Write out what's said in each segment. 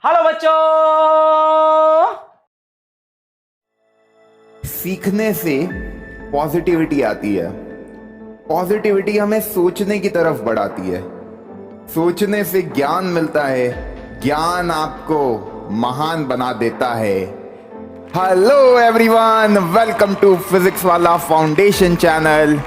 Hello बच्चों। सीखने से पॉजिटिविटी आती है। पॉजिटिविटी हमें सोचने की तरफ बढ़ाती है। सोचने से ज्ञान मिलता है। ज्ञान आपको महान बना देता है। Hello everyone, welcome to physics Wallah foundation channel.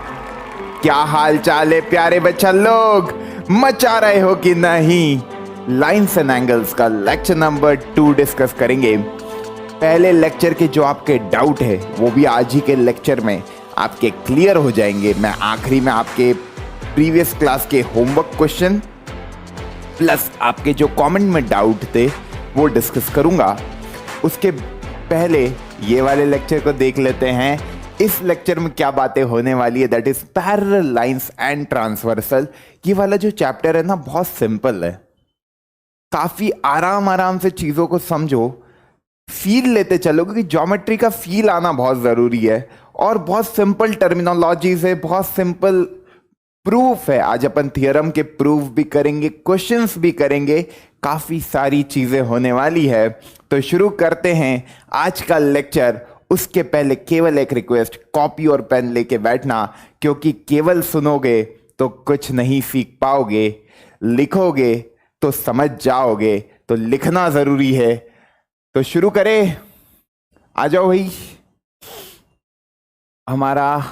क्या हाल चाल है प्यारे बच्चा लोग, मचा रहे हो कि नहीं? लाइन्स एंड एंगल्स का लेक्चर नंबर 2 डिस्कस करेंगे। पहले लेक्चर के जो आपके डाउट है वो भी आज ही के लेक्चर में आपके क्लियर हो जाएंगे। मैं आखिरी में आपके प्रीवियस क्लास के होमवर्क क्वेश्चन प्लस आपके जो कमेंट में डाउट थे वो डिस्कस करूंगा। उसके पहले ये वाले लेक्चर को देख लेते हैं। इस लेक्चर में क्या बातें होने वाली है, that is parallel lines and transversal. ये वाला जो चैप्टर है ना, बहुत सिंपल है। काफी आराम आराम से चीजों को समझो, फील लेते चलो, क्योंकि ज्योमेट्री का फील आना बहुत जरूरी है। और बहुत सिंपल टर्मिनोलॉजी से बहुत सिंपल प्रूफ है। आज अपन थियरम के प्रूफ भी करेंगे, क्वेश्चंस भी करेंगे, काफी सारी चीजें होने वाली है। तो शुरू करते हैं आज का लेक्चर। उसके पहले केवल एक रिक्वेस्ट, कॉपी और पेन लेके बैठना, क्योंकि केवल सुनोगे तो कुछ नहीं सीख पाओगे, लिखोगे तो समझ जाओगे। तो लिखना जरूरी है। तो शुरू करें, आ जाओ भाई। हमारा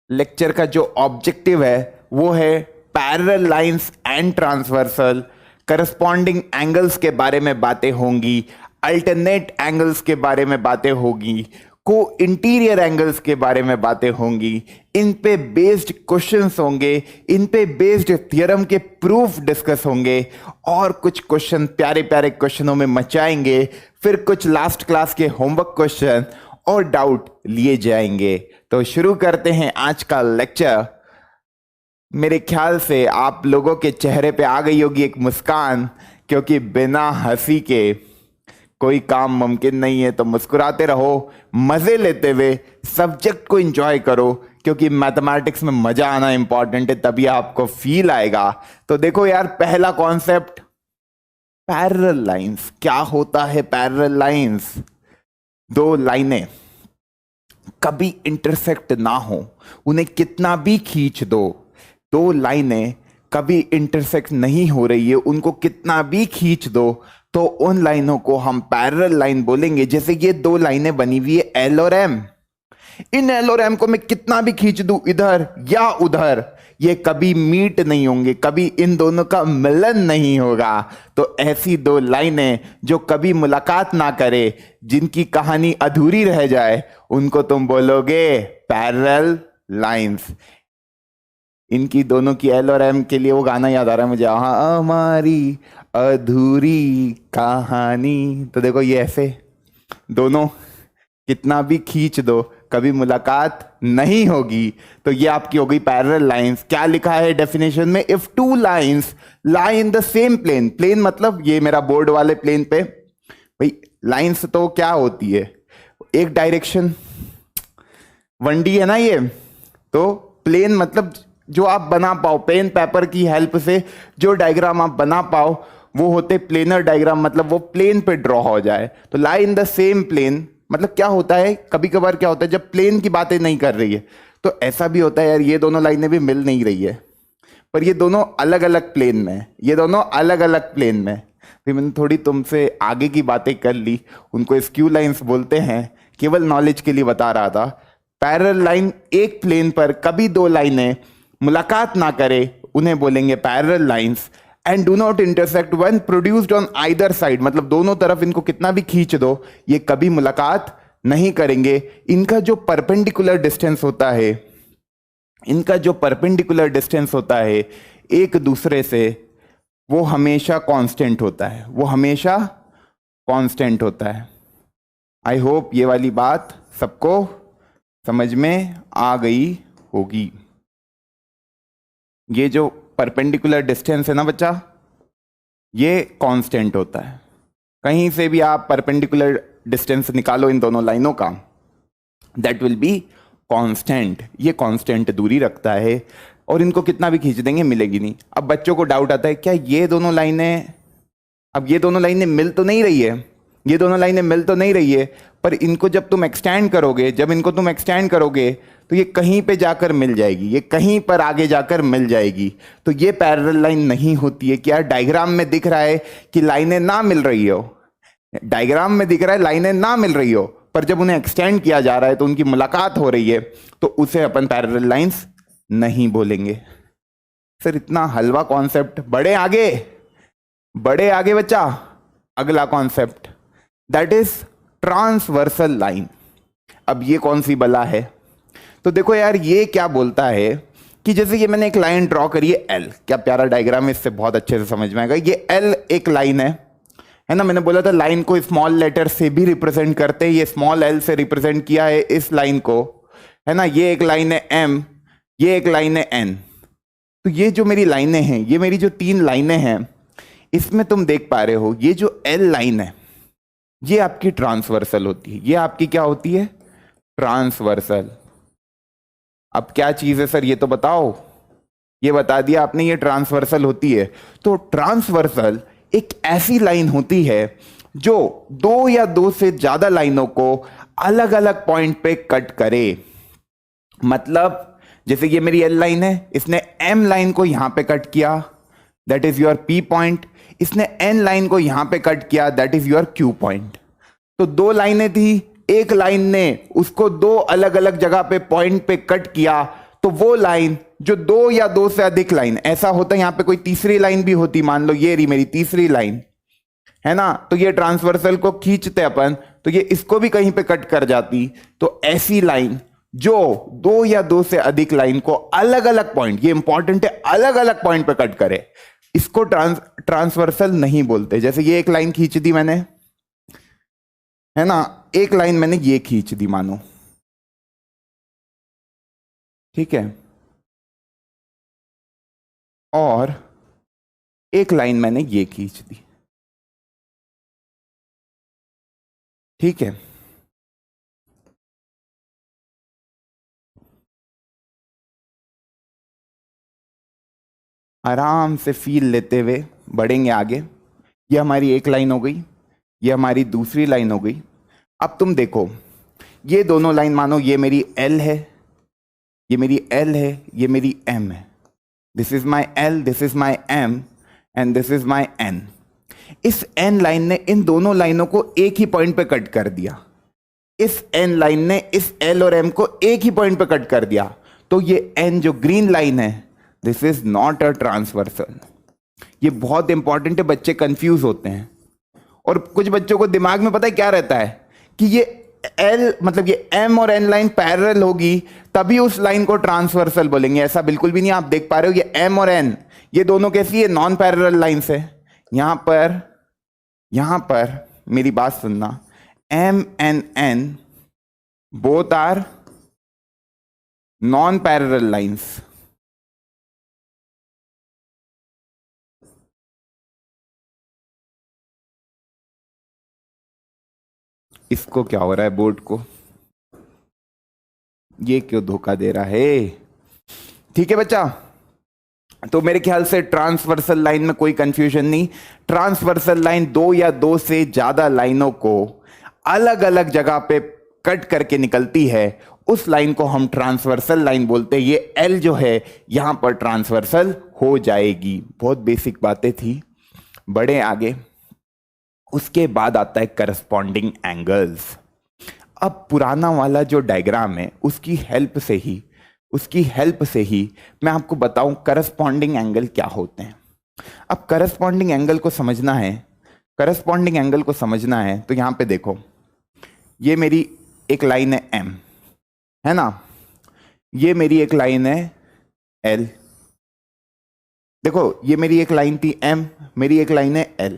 लेक्चर का जो ऑब्जेक्टिव है वो है parallel lines and transversal. Corresponding angles के बारे में बातें होंगी, अल्टरनेट एंगल्स के बारे में बातें होगी, को इंटीरियर एंगल्स के बारे में बातें होंगी। इन पे बेस्ड क्वेश्चंस होंगे, इन पे बेस्ड थ्योरम के प्रूफ डिस्कस होंगे, और कुछ क्वेश्चन प्यारे प्यारे क्वेश्चनों में मचाएंगे। फिर कुछ लास्ट क्लास के होमवर्क क्वेश्चन और डाउट लिए जाएंगे। तो शुरू करते हैं आज का लेक्चर। मेरे ख्याल से आप लोगों के चेहरे पे आ गई होगी एक मुस्कान, क्योंकि बिना हंसी के कोई काम मुमकिन नहीं है। तो मुस्कुराते रहो, मजे लेते हुए सब्जेक्ट को एंजॉय करो, क्योंकि मैथमेटिक्स में मजा आना इंपॉर्टेंट है, तभी आपको फील आएगा। तो देखो यार, पहला कॉन्सेप्ट पैरेलल लाइंस। क्या होता है पैरेलल लाइंस? दो लाइनें कभी इंटरसेक्ट ना हो, उन्हें कितना भी खींच दो, दो लाइनें कभी इंटरसेक्ट नहीं हो रही है, उनको कितना भी खींच दो, तो उन लाइनों को हम पैरेलल लाइन बोलेंगे। जैसे ये दो लाइनें बनी हुई है एल और एम। इन एल और एम को मैं कितना भी खींच दूं इधर या उधर, ये कभी मीट नहीं होंगे, कभी इन दोनों का मिलन नहीं होगा। तो ऐसी दो लाइनें जो कभी मुलाकात ना करे, जिनकी कहानी अधूरी रह जाए, उनको तुम बोलोगे पैरेलल लाइंस। इनकी दोनों की एल और एम के लिए वो गाना याद आ रहा है मुझे, हमारी अधूरी कहानी। तो देखो ये ऐसे दोनों कितना भी खींच दो, कभी मुलाकात नहीं होगी। तो ये आपकी हो गई पैरेलल लाइंस। क्या लिखा है डेफिनेशन में? If two lines lie in the same plane. Plane मतलब ये मेरा बोर्ड वाले प्लेन पे भाई, लाइंस तो क्या होती है? एक डायरेक्शन 1D है ना ये। तो प्लेन मतलब जो आप बना पाओ, पेन पेपर की हेल्प से जो डायग्राम आप बना पाओ, वो होते प्लेनर डायग्राम, मतलब वो प्लेन पे ड्रॉ हो जाए। तो लाई इन द सेम प्लेन मतलब क्या होता है? कभी कभार क्या होता है जब प्लेन की बातें नहीं कर रही है, तो ऐसा भी होता है यार, ये दोनों लाइनें भी मिल नहीं रही है, पर ये दोनों अलग अलग प्लेन में, ये दोनों अलग अलग प्लेन में। फिर मैंने थोड़ी तुमसे आगे की बातें कर ली, उनको स्क्यू लाइंस बोलते हैं, केवल नॉलेज के लिए बता रहा था। पैरेलल लाइन, एक प्लेन पर कभी दो लाइनें मुलाकात ना करे, उन्हें बोलेंगे parallel lines. And do not intersect when produced on either side, मतलब दोनों तरफ इनको कितना भी खींच दो, ये कभी मुलाकात नहीं करेंगे। इनका जो परपेंडिकुलर डिस्टेंस होता है, इनका जो परपेंडिकुलर डिस्टेंस होता है एक दूसरे से, वो हमेशा कांस्टेंट होता है, वो हमेशा कांस्टेंट होता है। आई होप ये वाली बात सबको समझ में आ गई होगी। ये जो परपेंडिकुलर डिस्टेंस है ना बच्चा, ये कांस्टेंट होता है। कहीं से भी आप परपेंडिकुलर डिस्टेंस निकालो इन दोनों लाइनों का, दैट विल बी कांस्टेंट। ये कांस्टेंट दूरी रखता है, और इनको कितना भी खींच देंगे मिलेगी नहीं। अब बच्चों को डाउट आता है, क्या ये दोनों लाइनें अब ये दोनों लाइनें मिल तो नहीं रही है, ये दोनों लाइनें मिल तो नहीं रही है, पर इनको जब तुम एक्सटेंड करोगे, जब इनको तुम एक्सटेंड करोगे तो ये कहीं पे जाकर मिल जाएगी, ये कहीं पर आगे जाकर मिल जाएगी। तो ये पैरेलल लाइन नहीं होती है। क्या डायग्राम में दिख रहा है कि लाइनें ना मिल रही हो, डायग्राम में दिख रहा है लाइनें ना मिल रही हो, पर जब उन्हें एक्सटेंड किया जा रहा है तो उनकी मुलाकात हो रही है, तो उसे अपन पैरेलल लाइंस नहीं बोलेंगे। सर इतना हलवा कॉन्सेप्ट, बड़े आगे बच्चा। अगला concept that is transversal line. अब ये कौन सी बला है? तो देखो यार, ये क्या बोलता है कि जैसे ये मैंने एक लाइन ड्रॉ करी है एल, क्या प्यारा डायग्राम है, इससे बहुत अच्छे से समझ में आएगा। ये एल एक लाइन है ना। मैंने बोला था लाइन को स्मॉल लेटर से भी रिप्रेजेंट करते हैं, ये स्मॉल एल से रिप्रेजेंट किया है इस लाइन को, है ना। ये एक लाइन है एम, ये एक लाइन है एन। तो ये जो मेरी लाइनें हैं, ये मेरी जो 3 लाइनें हैं, इसमें तुम देख पा रहे हो ये जो एल लाइन है ये आपकी ट्रांसवर्सल होती है। ये आपकी क्या होती है? ट्रांसवर्सल। अब क्या चीज है सर, ये तो बताओ। ये बता दिया आपने, ये ट्रांसवर्सल होती है। तो ट्रांसवर्सल एक ऐसी लाइन होती है जो 2 या 2 से ज्यादा लाइनों को अलग अलग पॉइंट पे कट करे। मतलब जैसे ये मेरी एल लाइन है, इसने एम लाइन को यहां पे कट किया, that is your P point. इसने एन लाइन को यहां पे कट किया, that is your Q point. तो 2 लाइनें थी, एक लाइन ने उसको 2 अलग अलग जगह पे पॉइंट पे कट किया, तो वो लाइन जो 2 या 2 से अधिक लाइन, ऐसा होता है यहां पे कोई तीसरी लाइन भी होती, मान लो ये रही मेरी तीसरी लाइन, है ना। तो ये ट्रांसवर्सल को खींचते अपन, तो ये इसको भी कहीं पे कट कर जाती। तो ऐसी लाइन जो 2 या 2 से अधिक लाइन को अलग अलग पॉइंट, ये इंपॉर्टेंट है, अलग अलग पॉइंट पे कट करे, इसको ट्रांसवर्सल नहीं बोलते। जैसे ये एक लाइन खींच दी मैंने, है ना, एक लाइन मैंने ये खींच दी मानो, ठीक है, और एक लाइन मैंने ये खींच दी, ठीक है। आराम से फील लेते हुए बढ़ेंगे आगे। ये हमारी एक लाइन हो गई, ये हमारी दूसरी लाइन हो गई। अब तुम देखो, ये दोनों लाइन मानो ये मेरी एल है, ये मेरी एल है, ये मेरी एम है। This is my L, this is my M and this is my N. इस एन लाइन ने इन दोनों लाइनों को एक ही पॉइंट पे कट कर दिया। इस एन लाइन ने इस एल और एम को एक ही पॉइंट पे कट कर दिया। तो ये एन जो ग्रीन लाइन है, this is not a transversal. ये बहुत इंपॉर्टेंट है, बच्चे कंफ्यूज होते हैं। और कुछ बच्चों को दिमाग में पता है क्या रहता है कि ये एल मतलब ये एम और एन लाइन पैरेलल होगी तभी उस लाइन को ट्रांसवर्सल बोलेंगे। ऐसा बिल्कुल भी नहीं। आप देख पा रहे हो ये एम और एन, ये दोनों कैसी है? नॉन पैरेलल लाइंस है। यहां पर मेरी बात सुनना, M and N both are non parallel lines. इसको क्या हो रहा है बोर्ड को? ये क्यों धोखा दे रहा है? ठीक है बच्चा, तो मेरे ख्याल से ट्रांसवर्सल लाइन में कोई कंफ्यूजन नहीं। ट्रांसवर्सल लाइन 2 या 2 से ज्यादा लाइनों को अलग अलग जगह पे कट करके निकलती है, उस लाइन को हम ट्रांसवर्सल लाइन बोलते हैं। ये एल जो है यहां पर ट्रांसवर्सल हो जाएगी। बहुत बेसिक बातें थी, बड़े आगे। उसके बाद आता है करस्पॉन्डिंग एंगल्स। अब पुराना वाला जो डायग्राम है उसकी हेल्प से ही मैं आपको बताऊं करस्पॉन्डिंग एंगल क्या होते हैं। अब करस्पॉन्डिंग एंगल को समझना है, तो यहां पे देखो, ये मेरी एक लाइन है एम, है ना, ये मेरी एक लाइन है एल। देखो ये मेरी एक लाइन थी एम, मेरी एक लाइन है एल।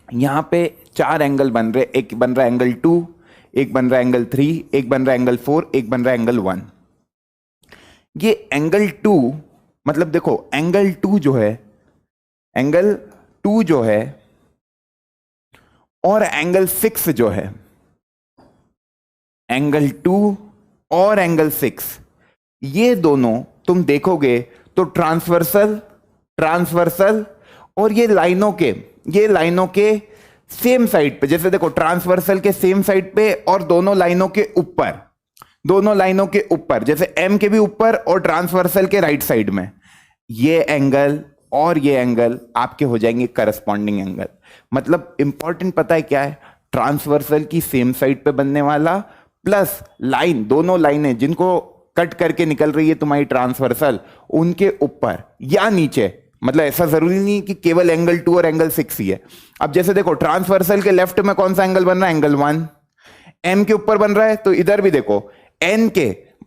यहां पे 4 एंगल बन रहे, एक बन रहा है एंगल 2, एक बन रहा है एंगल 3, एक बन रहा है एंगल 4, एक बन रहा है एंगल 1। ये एंगल 2 मतलब देखो एंगल 2 जो है और एंगल 6 जो है, एंगल 2 और एंगल 6, ये दोनों तुम देखोगे तो ट्रांसवर्सल और ये लाइनों के ये लाइनों के सेम साइड पे, जैसे देखो ट्रांसवर्सल के सेम साइड पे और दोनों लाइनों के ऊपर, दोनों लाइनों के ऊपर, जैसे एम के भी ऊपर और ट्रांसवर्सल के राइट साइड में, ये एंगल और ये एंगल आपके हो जाएंगे करस्पॉन्डिंग एंगल। मतलब इंपॉर्टेंट पता है क्या है, ट्रांसवर्सल की सेम साइड पे बनने वाला प्लस लाइन, दोनों लाइनें जिनको कट करके निकल रही है तुम्हारी ट्रांसवर्सल, उनके ऊपर या नीचे। मतलब ऐसा जरूरी नहीं कि केवल एंगल 2 और एंगल 6 ही है। अब जैसे देखो ट्रांसवर्सल के लेफ्ट में कौन सा एंगल बन रहा है, एंगल 1, एम के ऊपर बन रहा है, तो इधर भी देखो एन के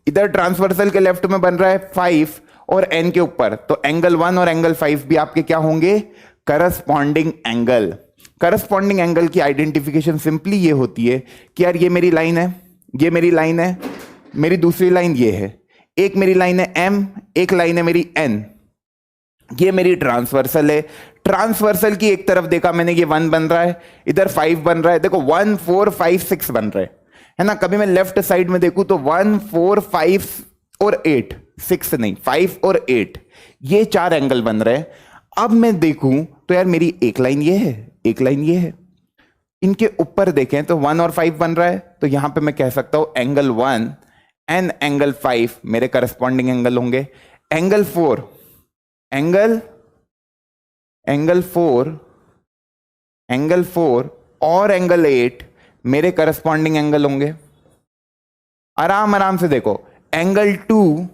इधर ट्रांसवर्सल के लेफ्ट में बन रहा है 5 और एन के ऊपर, तो एंगल 1 और एंगल 5 भी आपके क्या होंगे, करस्पॉन्डिंग एंगल। करस्पॉन्डिंग एंगल की आइडेंटिफिकेशन सिंपली ये होती है कि यार ये मेरी लाइन है, ये मेरी लाइन है, मेरी दूसरी लाइन ये है, एक मेरी लाइन है एम, एक लाइन है मेरी एन, ये मेरी ट्रांसवर्सल है। ट्रांसवर्सल की एक तरफ देखा मैंने, ये 1 बन रहा है, इधर 5 बन रहा है, देखो 1 4 5 6 बन रहे है ना। कभी मैं लेफ्ट साइड में देखूं तो 1 4 5 और 8, 6 नहीं 5 और 8, ये 4 एंगल बन रहे हैं। अब मैं देखूं तो यार मेरी एक लाइन ये है, एक लाइन ये है, इनके ऊपर देखें तो 1 और 5 बन रहा है, तो यहां पे मैं कह सकता हूं एंगल 1 एंड एंगल 5 मेरे करस्पॉन्डिंग एंगल होंगे। एंगल 4 और एंगल 8 मेरे करस्पॉन्डिंग एंगल होंगे। आराम आराम से देखो, एंगल 2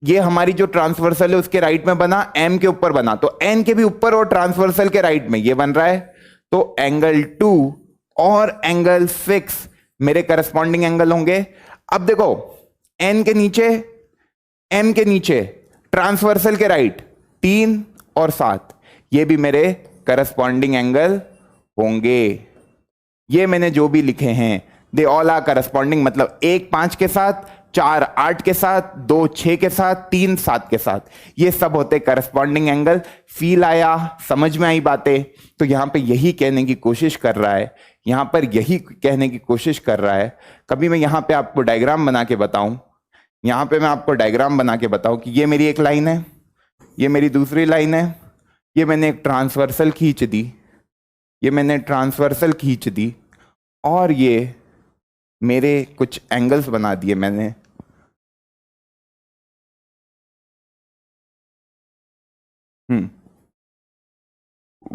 ये हमारी जो ट्रांसवर्सल है उसके राइट में बना, एम के ऊपर बना, तो एन के भी ऊपर और ट्रांसवर्सल के राइट में ये बन रहा है, तो एंगल 2 और एंगल 6 मेरे करस्पॉन्डिंग एंगल होंगे। अब देखो एन के नीचे, एम के नीचे, ट्रांसवर्सल के राइट 3 और 7, ये भी मेरे करस्पॉन्डिंग एंगल होंगे। ये मैंने जो भी लिखे हैं दे ऑल आर करस्पॉन्डिंग, मतलब 1 5 के साथ, 4 8 के साथ, 2 6 के साथ, 3 7 के साथ, ये सब होते करस्पॉन्डिंग एंगल। फील आया, समझ में आई बातें? तो यहां पे यही कहने की कोशिश कर रहा है, यहां पर यही कहने की कोशिश कर रहा है। कभी मैं यहां पे आपको डायग्राम बना के बताऊं, यहां पे मैं आपको डायग्राम बना के बताऊं कि ये मेरी एक लाइन है, ये मेरी दूसरी लाइन है, ये मैंने एक ट्रांसवर्सल खींच दी, ये मैंने ट्रांसवर्सल खींच दी, और ये मेरे कुछ एंगल्स बना दिए मैंने। हम्म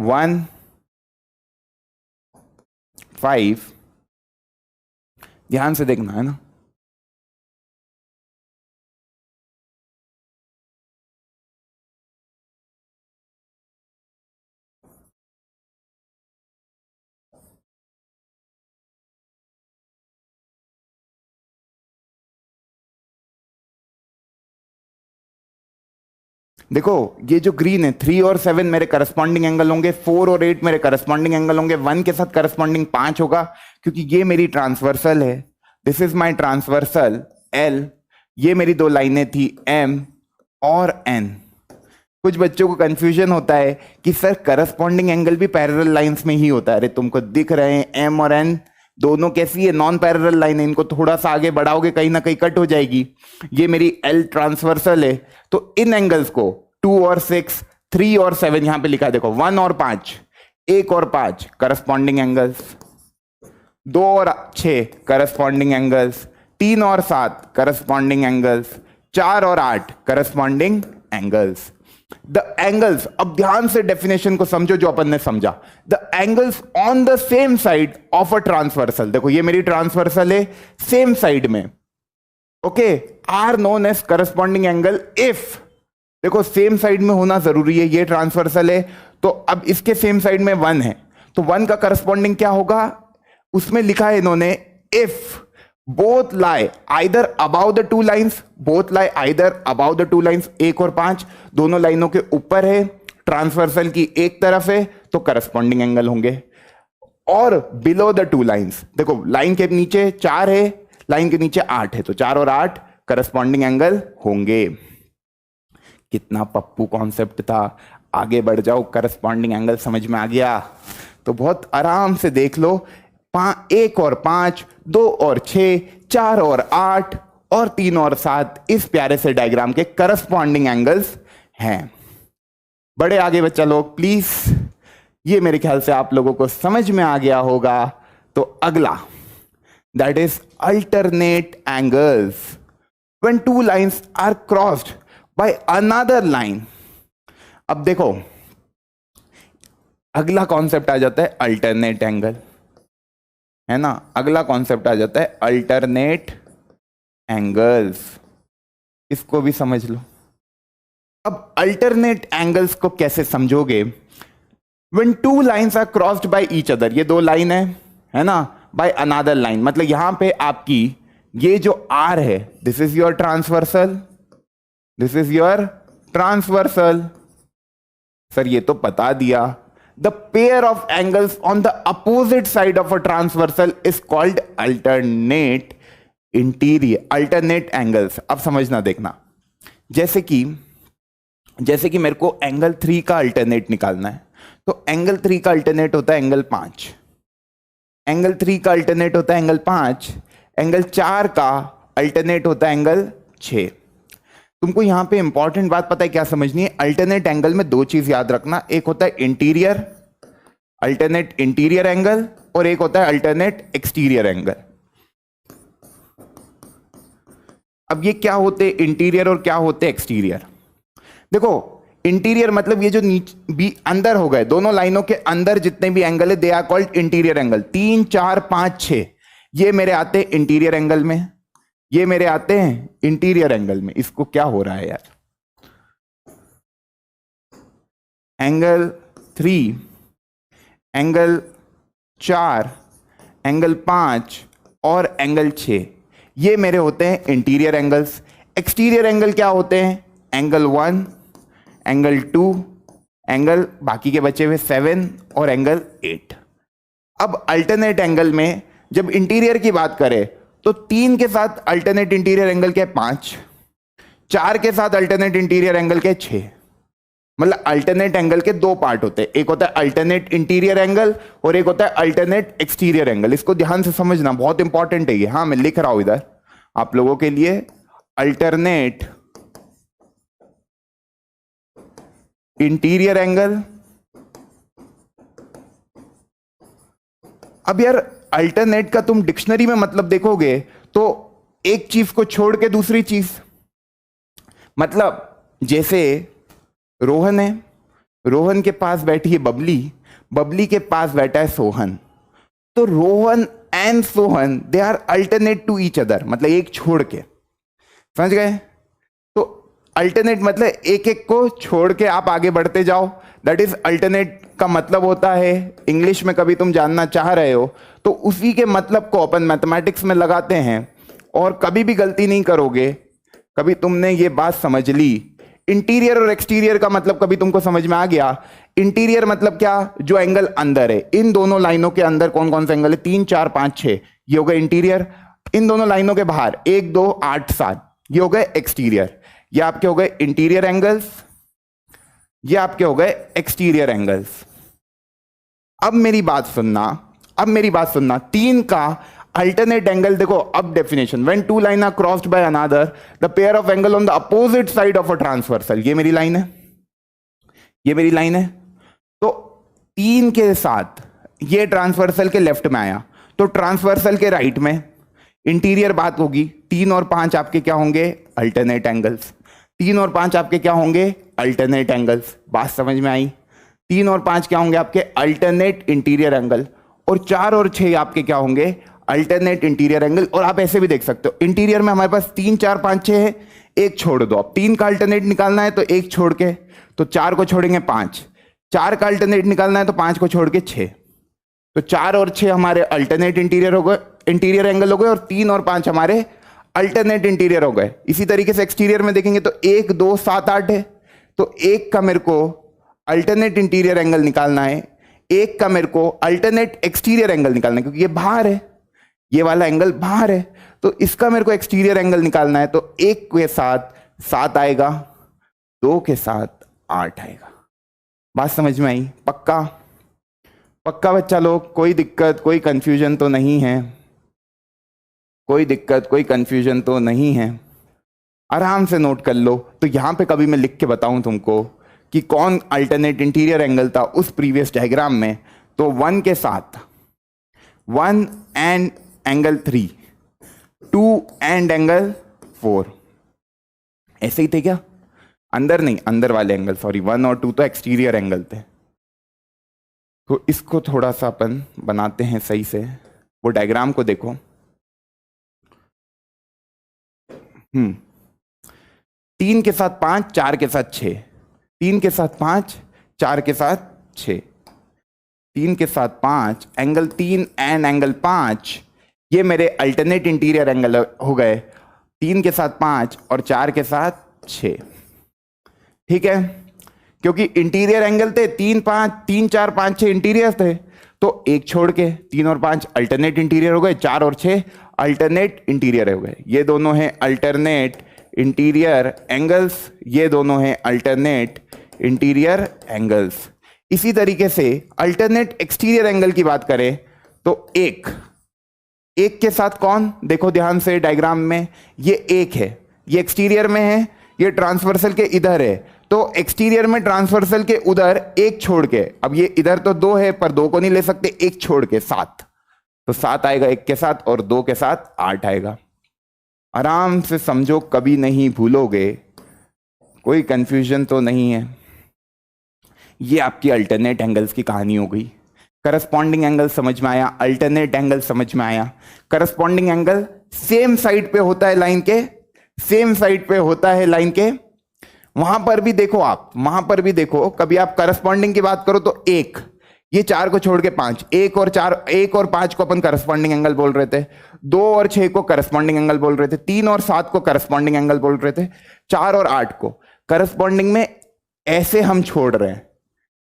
1 5, ध्यान से देखना है ना। देखो ये जो ग्रीन है 3 और 7 मेरे करस्पॉन्डिंग एंगल होंगे, 4 और 8 मेरे करस्पॉन्डिंग एंगल होंगे, 1 के साथ करस्पॉन्डिंग 5 होगा, क्योंकि ये मेरी ट्रांसवर्सल है, this is my transversal L. ये मेरी दो लाइनें थी एम और एन। कुछ बच्चों को कंफ्यूजन होता है कि सर करस्पॉन्डिंग एंगल भी पैरेलल लाइंस में ही होता है। अरे तुमको दिख रहे हैं एम और एन दोनों कैसी है, नॉन पैरेलल लाइन है, इनको थोड़ा सा आगे बढ़ाओगे कहीं ना कहीं कट हो जाएगी। ये मेरी एल ट्रांसवर्सल है, तो इन एंगल्स को 2 और 6, 3 और 7 यहां पे लिखा है, देखो 1 और 5, 1 और 5 करस्पॉन्डिंग एंगल्स, 2 और 6 करस्पॉन्डिंग एंगल्स, 3 और 7 करस्पॉन्डिंग एंगल्स, 4 और 8 करस्पॉन्डिंग एंगल्स। द एंगल्स, अब ध्यान से डेफिनेशन को समझो जो अपन ने समझा। The angles on the same side of a transversal, देखो ये मेरी ट्रांसवर्सल है, सेम साइड में, okay, are known as corresponding angle if, देखो सेम साइड में होना जरूरी है, ये ट्रांसवर्सल है तो अब इसके सेम साइड में 1 है, तो 1 का करस्पॉन्डिंग क्या होगा, उसमें लिखा है इन्होंने if both lie either about the two lines, both lie either about the two lines, 1 और 5 दोनों लाइनों के ऊपर है, ट्रांसवर्सल की एक तरफ है, तो करस्पॉन्डिंग एंगल होंगे। और बिलो द टू लाइंस, देखो लाइन के नीचे 4 है, लाइन के नीचे 8 है, तो 4 और 8 करस्पॉन्डिंग एंगल होंगे। कितना पप्पू कॉन्सेप्ट था, आगे बढ़ जाओ, करस्पॉन्डिंग एंगल समझ में आ गया तो बहुत आराम से देख लो। 1 और 5, 2 और 6, 4 और 8 और 3 और 7 इस प्यारे से डायग्राम के करस्पॉन्डिंग एंगल्स हैं। बड़े आगे बच्चा लोग प्लीज ये मेरे ख्याल से आप लोगों को समझ में आ गया होगा। तो अगला, that is alternate angles when two lines are crossed by another line. अब देखो, अगला कॉन्सेप्ट आ जाता है अल्टरनेट एंगल, है ना। अगला कॉन्सेप्ट आ जाता है अल्टरनेट एंगल्स, इसको भी समझ लो। अब अल्टरनेट एंगल्स को कैसे समझोगे? When two lines are crossed by each other, ये दो लाइन है ना, by another line, मतलब यहां पे आपकी ये जो R है, this is your transversal, this is your transversal। Sir ये तो बता दिया। The pair of angles on the opposite side of a transversal is called alternate angles। अब समझना देखना, जैसे कि मेरे को एंगल 3 का अल्टरनेट निकालना है, तो एंगल 3 का अल्टरनेट होता है एंगल 5, एंगल 3 का अल्टरनेट होता है एंगल 5, एंगल 4 का अल्टरनेट होता है एंगल 6। तुमको यहां पे इंपॉर्टेंट बात पता है क्या समझनी है? अल्टरनेट एंगल में दो चीज याद रखना, एक होता है अल्टरनेट इंटीरियर एंगल, और एक होता है अल्टरनेट एक्सटीरियर एंगल। अब ये क्या होते हैं इंटीरियर और क्या होते हैं एक्सटीरियर? देखो, इंटीरियर मतलब ये जो नीचे भी अंदर हो गए, दोनों लाइनों के अंदर जितने भी एंगल है, they are called interior angle. 3, 4, 5, 6 ये मेरे आते हैं इंटीरियर एंगल में, ये मेरे आते हैं इंटीरियर एंगल में। इसको क्या हो रहा है यार? एंगल 3, एंगल 4, एंगल 5 और एंगल 6 ये मेरे होते हैं इंटीरियर एंगल्स। एक्सटीरियर एंगल क्या होते हैं? एंगल 1, एंगल 2, एंगल बाकी के बचे हुए 7 और एंगल 8। अब अल्टरनेट एंगल में जब इंटीरियर की बात करें तो 3 के साथ अल्टरनेट इंटीरियर एंगल के 5, 4 के साथ अल्टरनेट इंटीरियर एंगल के 6। मतलब अल्टरनेट एंगल के दो पार्ट होते हैं, एक होता है अल्टरनेट इंटीरियर एंगल और एक होता है अल्टरनेट एक्सटीरियर एंगल। इसको ध्यान से समझना, बहुत इंपॉर्टेंट है ये। हाँ, मैं लिख रहा हूं इधर आप लोगों के लिए, अल्टरनेट इंटीरियर एंगल। अब यार अल्टरनेट का तुम डिक्शनरी में मतलब देखोगे तो एक चीज को छोड़ के दूसरी चीज, मतलब जैसे रोहन है, रोहन के पास बैठी है बबली, बबली के पास बैठा है सोहन, तो Rohan and Sohan they are alternate to each other, मतलब एक छोड़ के, समझ गए? तो अल्टरनेट मतलब एक एक को छोड़ के आप आगे बढ़ते जाओ, दैट इज अल्टरनेट का मतलब होता है। इंग्लिश में कभी तुम जानना चाह रहे हो तो उसी के मतलब को अपन मैथमेटिक्स में लगाते हैं, और कभी भी गलती नहीं करोगे। कभी तुमने ये बात समझ ली, इंटीरियर और एक्सटीरियर का मतलब कभी तुमको समझ में आ गया? इंटीरियर मतलब क्या? जो एंगल अंदर है, इन दोनों लाइनों के अंदर कौन कौन से एंगल है? 3, 4, 5, 6 ये हो गए इंटीरियर। इन दोनों लाइनों के बाहर 1, 2, 8, 7 ये हो गए एक्सटीरियर। ये आपके हो गए इंटीरियर एंगल्स, ये आपके हो गए एक्सटीरियर एंगल्स। अब मेरी बात सुनना, 3 का अल्टरनेट एंगल देखो। अब definition, when two line are crossed by another the pair of angle on the opposite side of a transversal. ये मेरी लाइन है, ये मेरी लाइन है। तो 3 के साथ ये ट्रांसवर्सल के लेफ्ट में आया, तो ट्रांसवर्सल के राइट में इंटीरियर बात होगी। 3 और 5 आपके क्या होंगे? Alternate angles. 3 और 5 आपके क्या होंगे? Alternate angles. बात समझ में आई? 3 और 5 क्या होंगे आपके? Alternate interior angle. और 4 और 6 आपके क्या होंगे? Alternate interior angle. और आप ऐसे भी देख सकते हो, इंटीरियर में हमारे पास 3, 4, 5, 6 है, एक छोड़ दो। अब 3 का अल्टरनेट निकालना है तो एक छोड़ के, तो 4 को छोड़ेंगे 5, 4 का अल्टरनेट निकालना है तो 5 को छोड़ के 6, तो 4 और 6 हमारे अल्टरनेट इंटीरियर हो गए, इंटीरियर एंगल हो गए, और 3 और 5 हमारे अल्टरनेट इंटीरियर हो गए। इसी तरीके से एक्सटीरियर में देखेंगे तो 1, 2, 7, 8 है, तो 1 का मेरे को अल्टरनेट इंटीरियर एंगल निकालना है, 1 का मेरे को अल्टरनेट एक्सटीरियर एंगल निकालना है, क्योंकि ये बाहर है, ये वाला एंगल बाहर है, तो इसका मेरे को एक्सटीरियर एंगल निकालना है। तो 1 के साथ 7 आएगा, 2 के साथ 8 आएगा। बात समझ में आई? पक्का? पक्का बच्चा लोग? कोई दिक्कत, कोई कंफ्यूजन तो नहीं है? कोई दिक्कत, कोई कंफ्यूजन तो नहीं है? आराम से नोट कर लो। तो यहां पे कभी मैं लिख के बताऊं तुमको कि कौन अल्टरनेट इंटीरियर एंगल था उस प्रीवियस डायग्राम में, तो 1 के साथ 1 एंड एंगल 3, 2 एंड एंगल 4, ऐसे ही थे क्या? अंदर नहीं, अंदर वाले एंगल, सॉरी 1 और 2 तो एक्सटीरियर एंगल थे। तो इसको थोड़ा सा अपन बनाते हैं सही से, वो डायग्राम को देखो। 3 के साथ 5, 4 के साथ 6, 3 के साथ 5, 4 के साथ 6, 3 के साथ 5, एंगल 3 एंड एंगल 5, ये मेरे अल्टरनेट इंटीरियर एंगल हो गए। 3 के साथ 5 और 4 के साथ 6, ठीक है, क्योंकि इंटीरियर एंगल थे 3, 5, 3, 4, 5, 6 इंटीरियर थे, तो एक छोड़ के 3 और 5 अल्टरनेट इंटीरियर हो गए, 4 और 6 अल्टरनेट इंटीरियर हो गए। ये दोनों हैं अल्टरनेट इंटीरियर एंगल्स, ये दोनों हैं अल्टरनेट इंटीरियर एंगल्स। इसी तरीके से अल्टरनेट एक्सटीरियर एंगल की बात करें तो एक के साथ कौन, देखो ध्यान से डायग्राम में, ये एक है, ये एक्सटीरियर में है, ये ट्रांसवर्सल के इधर है, तो एक्सटीरियर में ट्रांसवर्सल के उधर एक छोड़ के, अब ये इधर तो 2 है पर 2 को नहीं ले सकते, एक छोड़ के 7, तो 7 आएगा एक के साथ और 2 के साथ 8 आएगा। आराम से समझो, कभी नहीं भूलोगे, कोई कंफ्यूजन तो नहीं है। ये आपकी अल्टरनेट एंगल्स की कहानी हो गई। करस्पॉन्डिंग एंगल समझ में आया, अल्टरनेट एंगल समझ में आया। करस्पॉन्डिंग एंगल सेम साइड पे होता है लाइन के, सेम साइड पे होता है लाइन के। वहां पर भी देखो आप, वहां पर भी देखो, कभी आप करस्पॉन्डिंग की बात करो तो एक, ये 4 को छोड़ के 5, 1 और 4, 1 और 5 को अपन करस्पॉन्डिंग एंगल बोल रहे थे, 2 और 6 को करस्पॉन्डिंग एंगल बोल रहे थे, 3 और 7 को करस्पॉन्डिंग एंगल बोल रहे थे, 4 और 8 को करस्पॉन्डिंग में ऐसे हम छोड़ रहे हैं,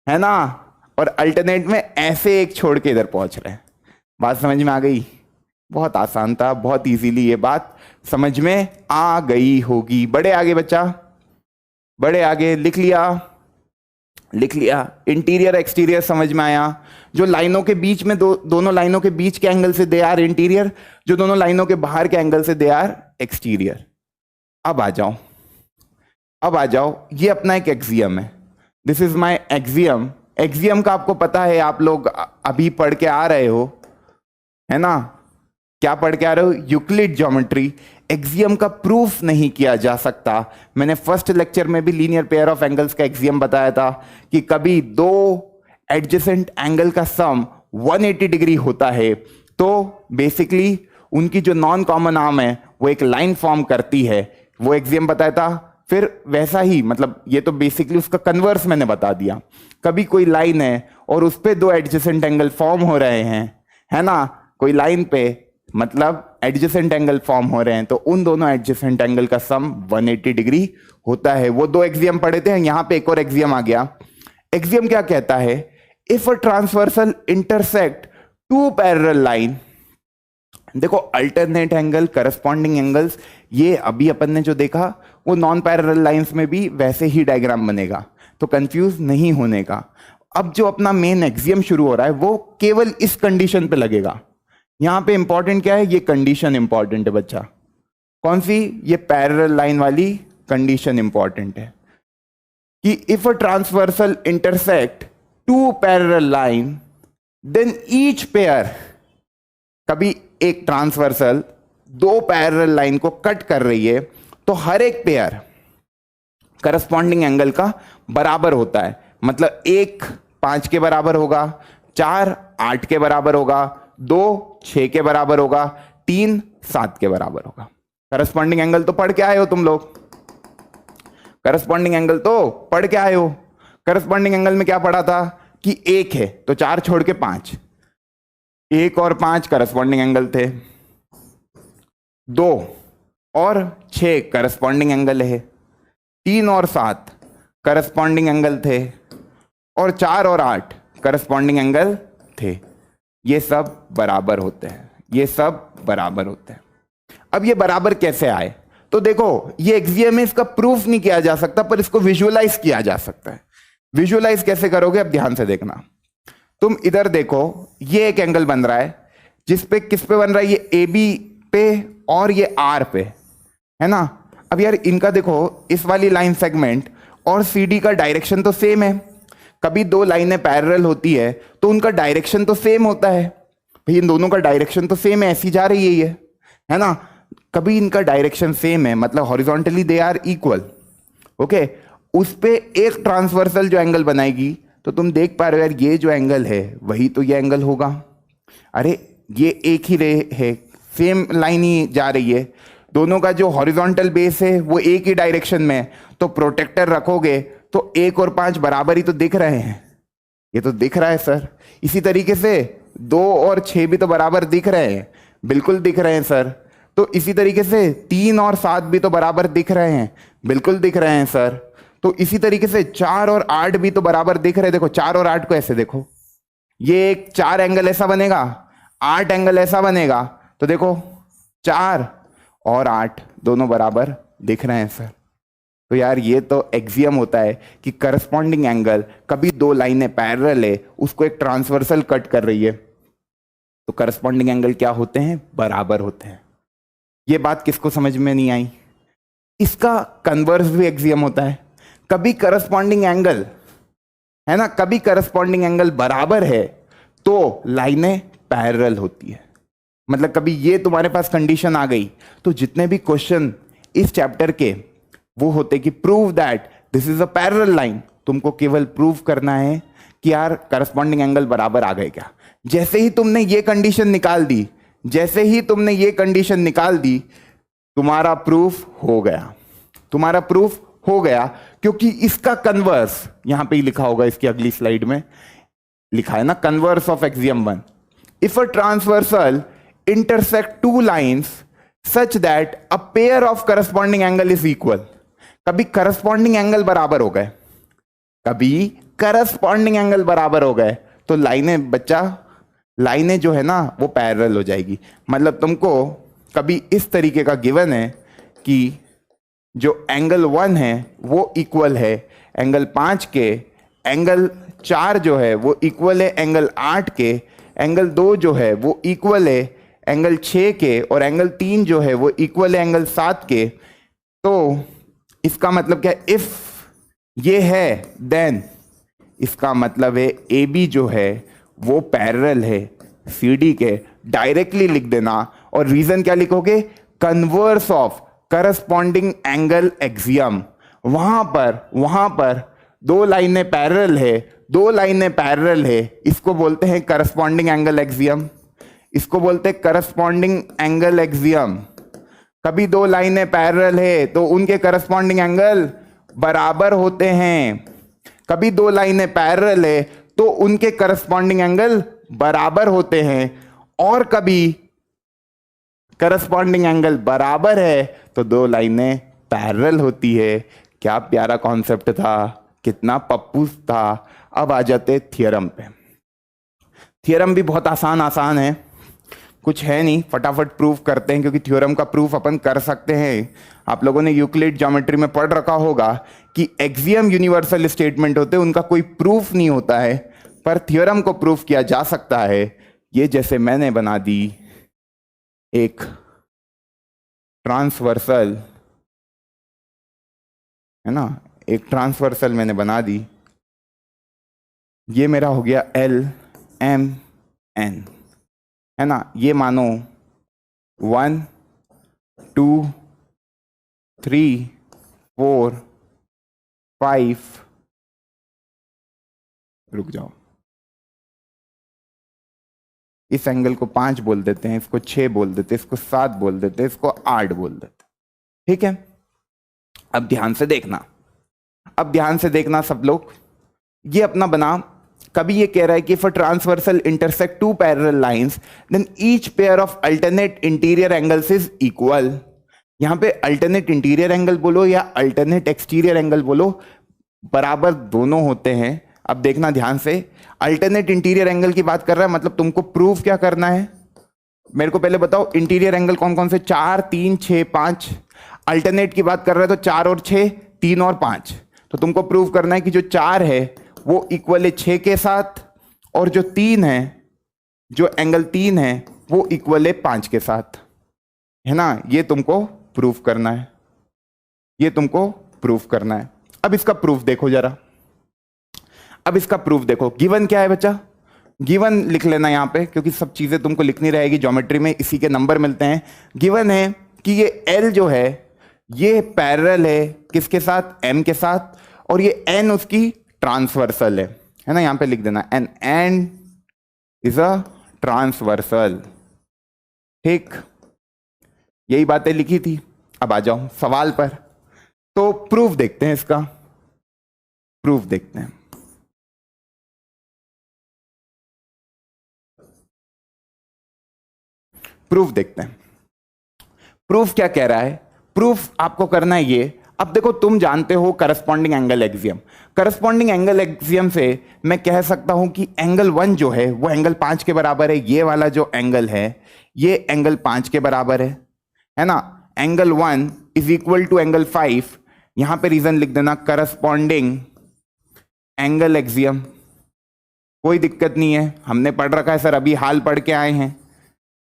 है ना, और अल्टरनेट में ऐसे एक छोड़ के इधर पहुंच रहे हैं। बात समझ में आ गई? बहुत आसान था, बहुत इजीली ये बात समझ में आ गई होगी। बड़े आगे बच्चा, बड़े आगे, लिख लिया, लिख लिया। इंटीरियर एक्सटीरियर समझ में आया। जो लाइनों के बीच में दोनों लाइनों के बीच के एंगल से दे आर इंटीरियर, जो दोनों लाइनों के बाहर के एंगल से दे आर एक्सटीरियर। अब आ जाओ, अब आ जाओ, ये अपना एक एक्सियम है, this is my axiom. Axiom का आपको पता है, आप लोग अभी पढ़ के आ रहे हो, है ना, क्या पढ़ के आ रहे हो? Euclid geometry. एक्सियम का प्रूफ नहीं किया जा सकता। मैंने फर्स्ट लेक्चर में भी लीनियर पेयर ऑफ एंगल्स का एक्सियम बताया था कि कभी 2 एडजेसेंट एंगल का सम 180 डिग्री होता है तो बेसिकली उनकी जो नॉन कॉमन आर्म है वो एक लाइन फॉर्म करती है, वो एक्सियम बताया था। फिर वैसा ही, मतलब ये तो बेसिकली उसका कन्वर्स मैंने बता दिया। कभी कोई लाइन है और उस पे 2 एडजेसेंट एंगल फॉर्म हो रहे हैं, है ना, कोई लाइन पे मतलब एडजेसेंट एंगल फॉर्म हो रहे हैं, तो उन दोनों एडजेसेंट एंगल का सम 180 डिग्री होता है। वो 2 एक्सियम पढ़े थे, यहां पे एक और एक्सियम आ गया। एक्सियम क्या कहता है? If a transversal intersect 2 parallel line, देखो अल्टरनेट एंगल, करस्पॉन्डिंग एंगल्स, ये अभी अपन ने जो देखा वो नॉन पैरेलल लाइंस में भी वैसे ही डायग्राम बनेगा, तो कंफ्यूज नहीं होने का। अब जो अपना मेन एक्सियम शुरू हो रहा है वो केवल इस कंडीशन पे लगेगा। यहां पे इंपॉर्टेंट क्या है? ये कंडीशन इंपॉर्टेंट है बच्चा। कौन सी? ये पैरेलल लाइन वाली कंडीशन इंपॉर्टेंट है कि if a transversal intersect 2 parallel line then each pair, कभी एक ट्रांसवर्सल 2 पैरेलल लाइन को कट कर रही है तो हर एक पेयर करस्पॉन्डिंग एंगल का बराबर होता है। मतलब 1 5 के बराबर होगा, 4 8 के बराबर होगा, 2 6 के बराबर होगा, 3 7 के बराबर होगा। करस्पॉन्डिंग एंगल तो पढ़ के आए हो तुम लोग, करस्पॉन्डिंग एंगल तो पढ़ के आए हो। करस्पॉन्डिंग एंगल में क्या पढ़ा था कि 1 है तो 4 छोड़ के 5, 1 और 5 करस्पॉन्डिंग एंगल थे, 2 और 6 करस्पॉन्डिंग एंगल है, 3 और 7 करस्पॉन्डिंग एंगल थे, और 4 और 8 करस्पॉन्डिंग एंगल थे। ये सब बराबर होते हैं, ये सब बराबर होते हैं। अब ये बराबर कैसे आए? तो देखो ये एक्सियम में इसका प्रूफ नहीं किया जा सकता पर इसको विजुअलाइज किया जा सकता है। विजुअलाइज कैसे करोगे? अब ध्यान से देखना, तुम इधर देखो, ये एक एंगल बन रहा है जिस पे किस पे बन रहा है? ये ए बी पे और ये आर पे, है ना। अब यार इनका देखो, इस वाली लाइन सेगमेंट और CD का डायरेक्शन तो सेम है। कभी दो लाइनें पैरेलल होती है तो उनका डायरेक्शन तो सेम होता है, भाई इन दोनों का डायरेक्शन तो सेम है, ऐसी जा रही है ये, है ना। कभी इनका डायरेक्शन सेम है मतलब horizontally they are equal, okay. उस पे एक ट्रांसवर्सल जो एंगल बनाएगी तो तुम देख पा रहे हो यार ये जो एंगल है वही तो ये एंगल होगा। अरे ये एक ही रे है, सेम लाइन ही जा रही है, दोनों का जो हॉरिजॉन्टल बेस है वो एक ही डायरेक्शन में है, तो प्रोटेक्टर रखोगे तो 1 और 5 बराबर ही तो दिख रहे हैं, ये तो दिख रहा है सर। इसी तरीके से 2 और 6 भी तो बराबर दिख रहे हैं, बिल्कुल दिख रहे हैं सर। तो इसी तरीके से 3 और 7 भी तो बराबर दिख रहे हैं, बिल्कुल दिख रहे हैं सर। तो इसी तरीके से 4 और 8 भी तो बराबर दिख रहे हैं। देखो 4 और 8 को ऐसे देखो, ये एक 4 एंगल ऐसा बनेगा, 8 एंगल ऐसा बनेगा, तो देखो 4 और 8 दोनों बराबर दिख रहे हैं सर। तो यार ये तो एक्सियम होता है कि करस्पॉन्डिंग एंगल, कभी दो लाइनें पैरेलल है उसको एक ट्रांसवर्सल कट कर रही है तो करस्पॉन्डिंग एंगल क्या होते हैं, बराबर होते हैं। ये बात किसको समझ में नहीं आई? इसका कन्वर्स भी एक्सियम होता है, कभी करस्पॉन्डिंग एंगल, है ना, कभी करस्पॉन्डिंग एंगल बराबर है तो लाइनें पैरेलल होती है। मतलब कभी ये तुम्हारे पास कंडीशन आ गई तो जितने भी क्वेश्चन इस चैप्टर के वो होते कि prove that this is a parallel line, तुमको केवल प्रूव करना है कि यार करस्पॉन्डिंग एंगल बराबर आ गए क्या। जैसे ही तुमने ये कंडीशन निकाल दी, जैसे ही तुमने ये कंडीशन निकाल दी, तुम्हारा प्रूफ हो गया, तुम्हारा प्रूफ हो गया। क्योंकि इसका कन्वर्स यहां पे ही लिखा होगा, इसकी अगली स्लाइड में लिखा है ना, converse of axiom 1, if a transversal intersect two lines such that a pair of corresponding angle is equal। कभी करस्पॉन्डिंग एंगल बराबर हो गए, कभी करस्पॉन्डिंग एंगल बराबर हो गए तो लाइनें बच्चा, लाइनें जो है ना वो पैरेलल हो जाएगी। मतलब तुमको कभी इस तरीके का गिवन है कि जो एंगल 1 है वो इक्वल है एंगल 5 के, एंगल 4 जो है वो इक्वल है एंगल 8 के, एंगल 2 जो है वो इक्वल है एंगल 6 के, और एंगल 3 जो है वो इक्वल है एंगल 7 के। तो इसका मतलब क्या है, इफ ये है देन इसका मतलब है ए बी जो है वो पैरेलल है सी डी के। डायरेक्टली लिख देना, और रीजन क्या लिखोगे, converse of corresponding angle axiom. वहां पर दो लाइनें पैरेलल है, दो लाइनें पैरेलल है, इसको बोलते हैं करस्पॉन्डिंग एंगल एक्सियम, इसको बोलते हैं करस्पॉन्डिंग एंगल एक्सियम। कभी दो लाइनें पैरेलल है तो उनके करस्पॉन्डिंग एंगल बराबर होते हैं, कभी दो लाइनें पैरेलल है तो उनके करस्पॉन्डिंग एंगल बराबर होते हैं, और कभी करस्पॉन्डिंग एंगल बराबर है तो दो लाइनें पैरेलल होती है। क्या प्यारा कॉन्सेप्ट था, कितना पप्पूस था। अब आ जाते थ्योरम पे। थ्योरम भी बहुत आसान है, कुछ है नहीं, फटाफट प्रूफ करते हैं, क्योंकि थ्योरम का प्रूफ अपन कर सकते हैं। आप लोगों ने यूक्लिड ज्योमेट्री में पढ़ रखा होगा कि एक्सियम यूनिवर्सल स्टेटमेंट होते हैं, उनका कोई प्रूफ नहीं होता है, पर थ्योरम को प्रूफ किया जा सकता है। ये जैसे मैंने बना दी एक ट्रांसवर्सल, है ना, एक ट्रांसवर्सल मैंने बना दी, ये मेरा हो गया एल एम एन, है ना। ये मानो 1 2 3 4 5, रुक जाओ, इस एंगल को 5 बोल देते हैं, इसको 6 बोल देते हैं, इसको 7 बोल देते हैं, इसको 8 बोल देते हैं, ठीक है। अब ध्यान से देखना, अब ध्यान से देखना सब लोग, ये अपना बना। कभी ये कह रहा है कि if a transversal intersect two parallel lines then each pair of alternate interior angles is equal. यहां पे अल्टरनेट इंटीरियर एंगल बोलो या अल्टरनेट एक्सटीरियर एंगल बोलो, बराबर दोनों होते हैं। अब देखना ध्यान से, अल्टरनेट इंटीरियर एंगल की बात कर रहा है, मतलब तुमको प्रूफ क्या करना है, मेरे को पहले बताओ इंटीरियर एंगल कौन कौन से, 4 3 6 5। अल्टरनेट की बात कर रहा है तो 4 और 6, 3 और 5। तो तुमको प्रूव करना है कि जो 4 है वो इक्वल है 6 के साथ, और जो 3 है, जो एंगल 3 है वो इक्वल है 5 के साथ, है ना। ये तुमको प्रूफ करना है, ये तुमको प्रूफ करना है। अब इसका प्रूफ देखो जरा, अब इसका प्रूफ देखो। गिवन क्या है बच्चा, गिवन लिख लेना यहां पे, क्योंकि सब चीजें तुमको लिखनी रहेगी ज्योमेट्री में, इसी के नंबर मिलते हैं। गिवन है कि ये L जो है ये पैरेलल है किसके साथ, M के साथ, और ये N उसकी ट्रांसवर्सल है ना, यहां पे लिख देना N इज अ ट्रांसवर्सल। ठीक, यही बातें लिखी थी। अब आ जाओ सवाल पर, तो प्रूफ देखते हैं, इसका प्रूफ देखते हैं। प्रूफ देखते हैं, प्रूफ क्या कह रहा है। प्रूफ आपको करना है ये, अब देखो तुम जानते हो corresponding angle axiom, corresponding angle axiom से मैं कह सकता हूं कि एंगल 1 जो है वो एंगल 5 के बराबर है, ये वाला जो एंगल है ये एंगल 5 के बराबर है ना। Angle 1 is equal to angle 5, यहां पे रीजन लिख देना करस्पॉन्डिंग एंगल एक्सियम, कोई दिक्कत नहीं है, हमने पढ़ रखा है सर, अभी हाल पढ़ के आए हैं,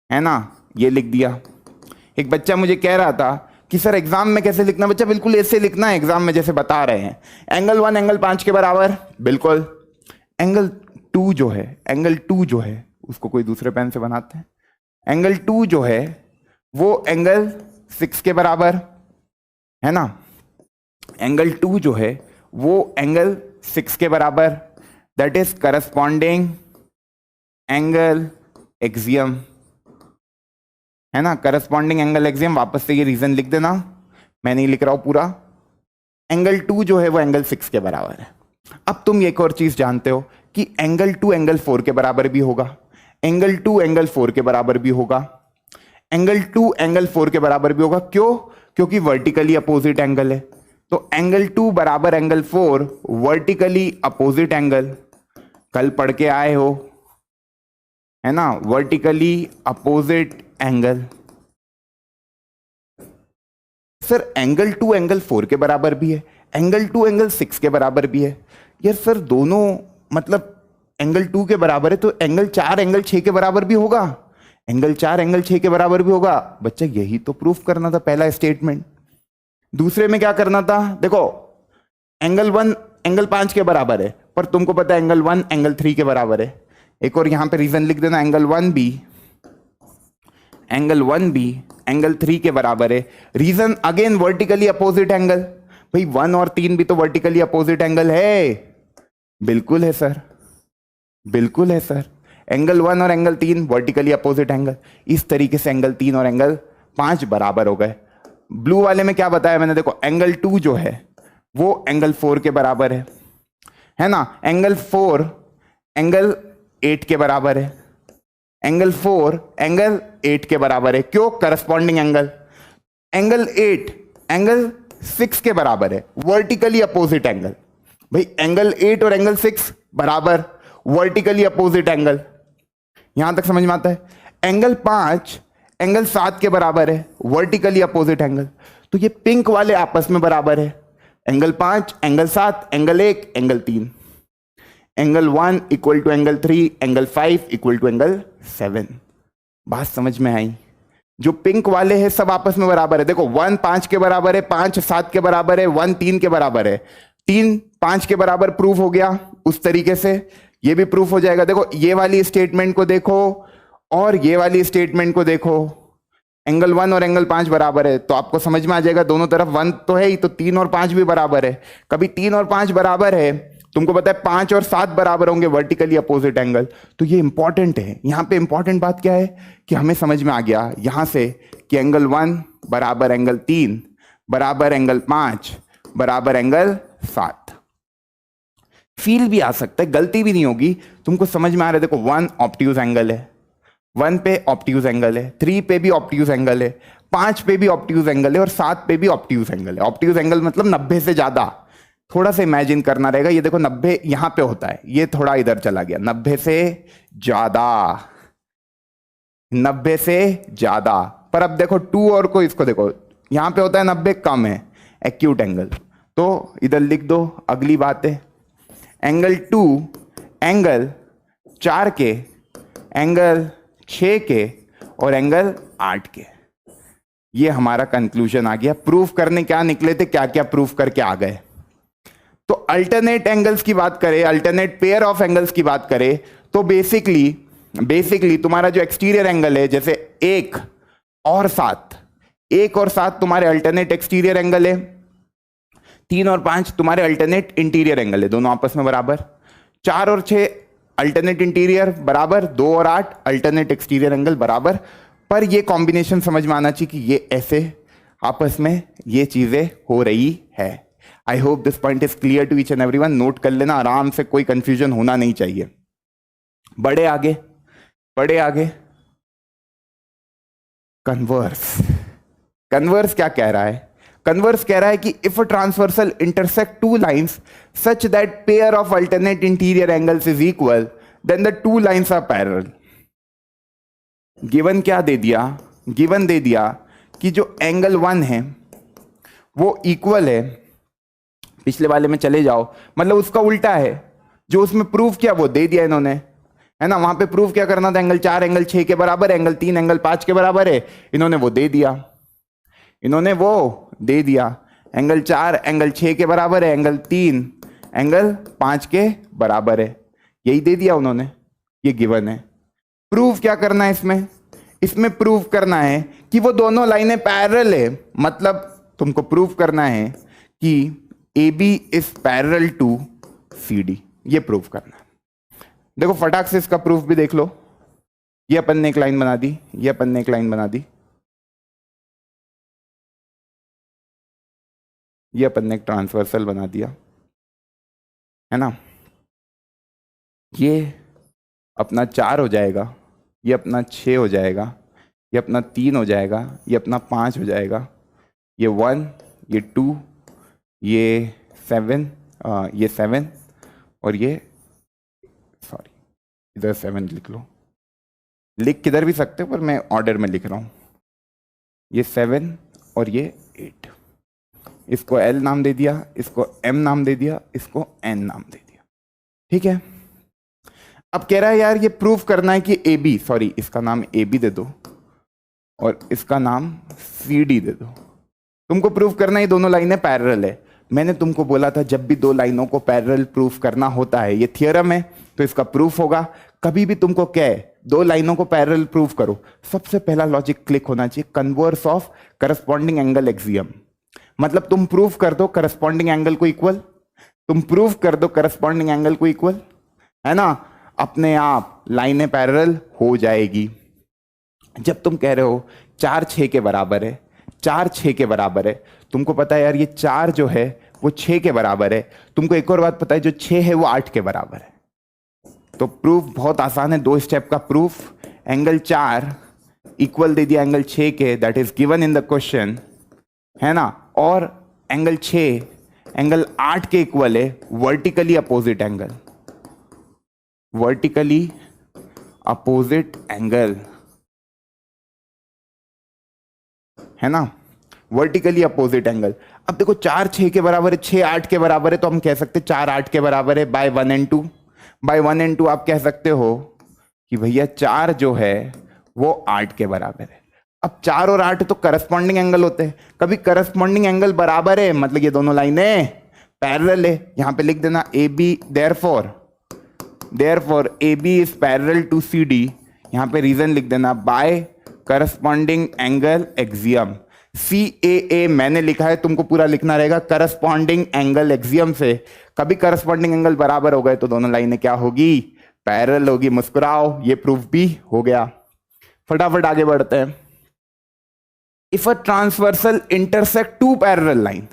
है ना, ये लिख दिया। एक बच्चा मुझे कह रहा था कि सर एग्जाम में कैसे लिखना, बच्चा बिल्कुल ऐसे लिखना है एग्जाम में जैसे बता रहे हैं। एंगल 1 एंगल 5 के बराबर, बिल्कुल। एंगल 2 जो है, एंगल 2 जो है उसको कोई दूसरे पेन से बनाते हैं। एंगल 2 जो है वो एंगल 6 के बराबर है ना, एंगल 2 जो है वो एंगल 6 के बराबर, that is corresponding angle axiom, है ना, करस्पॉन्डिंग एंगल एक्सियम। वापस से ये रीजन लिख देना, मैं नहीं लिख रहा हूं पूरा। एंगल 2 जो है वो एंगल 6 के बराबर है। अब तुम एक और चीज जानते हो कि एंगल 2 एंगल 4 के बराबर भी होगा, एंगल 2 एंगल 4 के बराबर भी होगा, एंगल 2 एंगल 4 के बराबर भी होगा। क्यों? क्योंकि वर्टिकली अपोजिट एंगल है। तो एंगल 2 बराबर एंगल 4 वर्टिकली अपोजिट एंगल, कल पढ़ के आए हो, है ना, vertically opposite angle. Sir angle 2 angle 4 के बराबर भी है, एंगल 2 एंगल 6 के बराबर भी है। यार सर दोनों मतलब एंगल 2 के बराबर है, तो एंगल 4 एंगल 6 के बराबर भी होगा, एंगल 4 एंगल 6 के बराबर भी होगा। बच्चा यही तो प्रूफ करना था, पहला स्टेटमेंट। दूसरे में क्या करना था, देखो एंगल 1 एंगल 5 के बराबर है, पर तुमको पता है एंगल 1 एंगल 3 के बराबर है। एक और यहां पे रीजन लिख देना, एंगल 1 भी एंगल 3 के बराबर है। Reason again vertically opposite angle, भाई 1 और 3 भी तो वर्टिकली अपोजिट एंगल है। बिल्कुल है सर, बिल्कुल है सर, एंगल 1 और एंगल 3 वर्टिकली अपोजिट एंगल। इस तरीके से एंगल 3 और एंगल 5 बराबर हो गए। ब्लू वाले में क्या बताया मैंने, देखो एंगल 2 जो है वो एंगल 4 के बराबर है ना, एंगल 4 एंगल 8 के बराबर है, एंगल 4 एंगल 8 के बराबर है। क्यों? Corresponding angle. एंगल 8 एंगल 6 के बराबर है, वर्टिकली अपोजिट एंगल। भाई एंगल 8 और एंगल 6 बराबर, वर्टिकली अपोजिट एंगल, यहां तक समझ में आता है। एंगल 5 एंगल 7 के बराबर है, वर्टिकली अपोजिट एंगल। तो ये पिंक वाले आपस में बराबर है, angle 5 angle 7 angle 1 angle 3, angle 1 equal to angle 3 angle 5 equal to angle 7। बात समझ में आई? जो पिंक वाले हैं सब आपस में बराबर है। देखो 1 5 के बराबर है, 5 7 के बराबर है, 1 3 के बराबर है, 3 5 के बराबर प्रूफ हो गया। उस तरीके से ये भी प्रूफ हो जाएगा। देखो ये वाली स्टेटमेंट को देखो और ये वाली स्टेटमेंट को देखो, एंगल 1 और एंगल 5 बराबर है, तो आपको समझ में आ जाएगा दोनों तरफ 1 तो है ही, तो 3 और 5 भी बराबर है। कभी 3 और 5 बराबर है, तुमको पता है 5 और 7 बराबर होंगे, वर्टिकली अपोजिट एंगल। तो ये इंपॉर्टेंट है। यहां पे इंपॉर्टेंट बात क्या है कि हमें समझ में आ गया यहां से कि एंगल 1 बराबर एंगल 3 बराबर एंगल 5 बराबर एंगल 7। फील भी आ सकता है, गलती भी नहीं होगी, तुमको समझ में आ रहा है। देखो 1 ऑब्ट्यूज एंगल है, 1 पे ऑब्ट्यूज एंगल है, 3 पे भी ऑब्ट्यूज एंगल है, 5 पे भी ऑब्ट्यूज एंगल है और 7 पे भी ऑब्ट्यूज एंगल है। ऑब्ट्यूज एंगल मतलब 90 से ज्यादा। थोड़ा सा इमेजिन करना रहेगा। ये देखो 90 यहां पे होता है, ये थोड़ा इधर चला गया, 90 से ज्यादा, 90 से ज्यादा। पर अब देखो 2 और को इसको देखो, यहां पे होता है 90 कम है, एक्यूट एंगल। तो इधर लिख दो अगली बात है, एंगल 2 एंगल 4 के, एंगल 6 के और एंगल 8 के। ये हमारा कंक्लूजन आ गया। प्रूफ करने क्या निकले थे, क्या क्या प्रूफ करके आ गए। तो अल्टरनेट एंगल्स की बात करें, अल्टरनेट पेयर ऑफ एंगल्स की बात करें, तो बेसिकली तुम्हारा जो एक्सटीरियर एंगल है, जैसे 1 और 7 तुम्हारे अल्टरनेट एक्सटीरियर एंगल है, 3 और 5 तुम्हारे अल्टरनेट इंटीरियर एंगल है, दोनों आपस में बराबर। 4 और 6 अल्टरनेट इंटीरियर बराबर, 2 और 8 अल्टरनेट एक्सटीरियर एंगल बराबर। पर ये कॉम्बिनेशन समझ में आना चाहिए कि ये ऐसे आपस में ये चीजें हो रही है। I hope this point is clear to each and everyone. Note कर लेना आराम से, कोई कंफ्यूजन होना नहीं चाहिए। बढ़े आगे। कन्वर्स क्या कह रहा है? कन्वर्स कह रहा है कि if a transversal intersect two lines such that pair of alternate interior angles is equal then the two lines are parallel. Given क्या दे दिया? गिवन दे दिया कि जो एंगल 1 है वो इक्वल है, पिछले वाले में चले जाओ, मतलब उसका उल्टा है। जो उसमें प्रूफ किया वो दे दिया इन्होंने, है ना। वहां पे प्रूफ क्या करना था? एंगल 4 एंगल 6 के बराबर है, एंगल 3 एंगल 5 के बराबर है। इन्होंने वो दे दिया, एंगल 4 एंगल 6 के बराबर है, एंगल 3 एंगल 5 के बराबर है, यही दे दिया उन्होंने। ये गिवन है। प्रूफ क्या करना है इसमें प्रूफ करना है कि वो दोनों लाइनें पैरेलल है। मतलब तुमको प्रूफ करना है कि AB is parallel to CD, ये प्रूफ करना है। देखो फटाक से इसका प्रूफ भी देख लो। ये अपन ने एक लाइन बना दी, ये अपन ने एक लाइन बना दी, ये अपन ने एक ट्रांसवर्सल बना दिया, है ना। ये अपना 4 हो जाएगा, ये अपना 6 हो जाएगा, ये अपना 3 हो जाएगा, ये अपना 5 हो जाएगा, ये 1, ये 2, ये 7, ये 7 और ये सॉरी इधर 7 लिख लो, लिख किधर भी सकते हो पर मैं ऑर्डर में लिख रहा हूँ। ये 7 और ये 8, इसको L नाम दे दिया, इसको M नाम दे दिया, इसको N नाम दे दिया, ठीक है। अब कह रहा है यार ये प्रूफ करना है कि AB, सॉरी इसका नाम AB दे दो और इसका नाम CD दे दो। तुमको प्रूफ करना है ये दोनों लाइनें पैरेलल है। मैंने तुमको बोला था जब भी दो लाइनों को पैरेलल प्रूफ करना होता है, ये थ्योरम है तो इसका प्रूफ होगा। कभी भी तुमको क्या है, दो लाइनों को पैरेलल प्रूफ करो, सबसे पहला लॉजिक क्लिक होना चाहिए converse of corresponding angle axiom. मतलब तुम प्रूफ कर दो करस्पॉन्डिंग एंगल को इक्वल, तुम प्रूफ कर दो करस्पॉन्डिंग एंगल को इक्वल, है ना, अपने आप लाइनें पैरेलल हो जाएगी। जब तुम कह रहे हो 4 6 के बराबर है, 4 6 के बराबर है, तुमको पता है यार ये 4 जो है वो 6 के बराबर है, तुमको एक और बात पता है जो 6 है वो 8 के बराबर है। तो प्रूफ बहुत आसान है, 2 स्टेप का प्रूफ। एंगल 4 इक्वल दे दिया एंगल 6 के, that is given in the question, है ना। और एंगल 6 एंगल 8 के इक्वल है, vertically opposite angle, vertically opposite angle, है ना, वर्टिकली अपोजिट एंगल। अब देखो 4 6 के बराबर है, 6 8 के बराबर है, तो हम कह सकते 4 8 के बराबर है बाय 1 and 2। बाय 1 and 2 आप कह सकते हो कि भैया 4 जो है वो 8 के बराबर है। अब 4 और 8 तो करस्पॉन्डिंग एंगल होते हैं, कभी करस्पॉन्डिंग एंगल बराबर है मतलब ये दोनों लाइनें पैरेलल है। यहां पे लिख देना AB, therefore AB is parallel to CD। यहां पे रीजन लिख देना by corresponding angle axiom. CAA मैंने लिखा है, तुमको पूरा लिखना रहेगा करस्पॉन्डिंग एंगल एक्सियम से। कभी करस्पॉन्डिंग एंगल बराबर हो गए तो दोनों लाइनें क्या होगी, पैरेलल होगी। मुस्कुराओ, ये प्रूफ भी हो गया। फटाफट आगे बढ़ते हैं। If a transversal intersect two parallel line,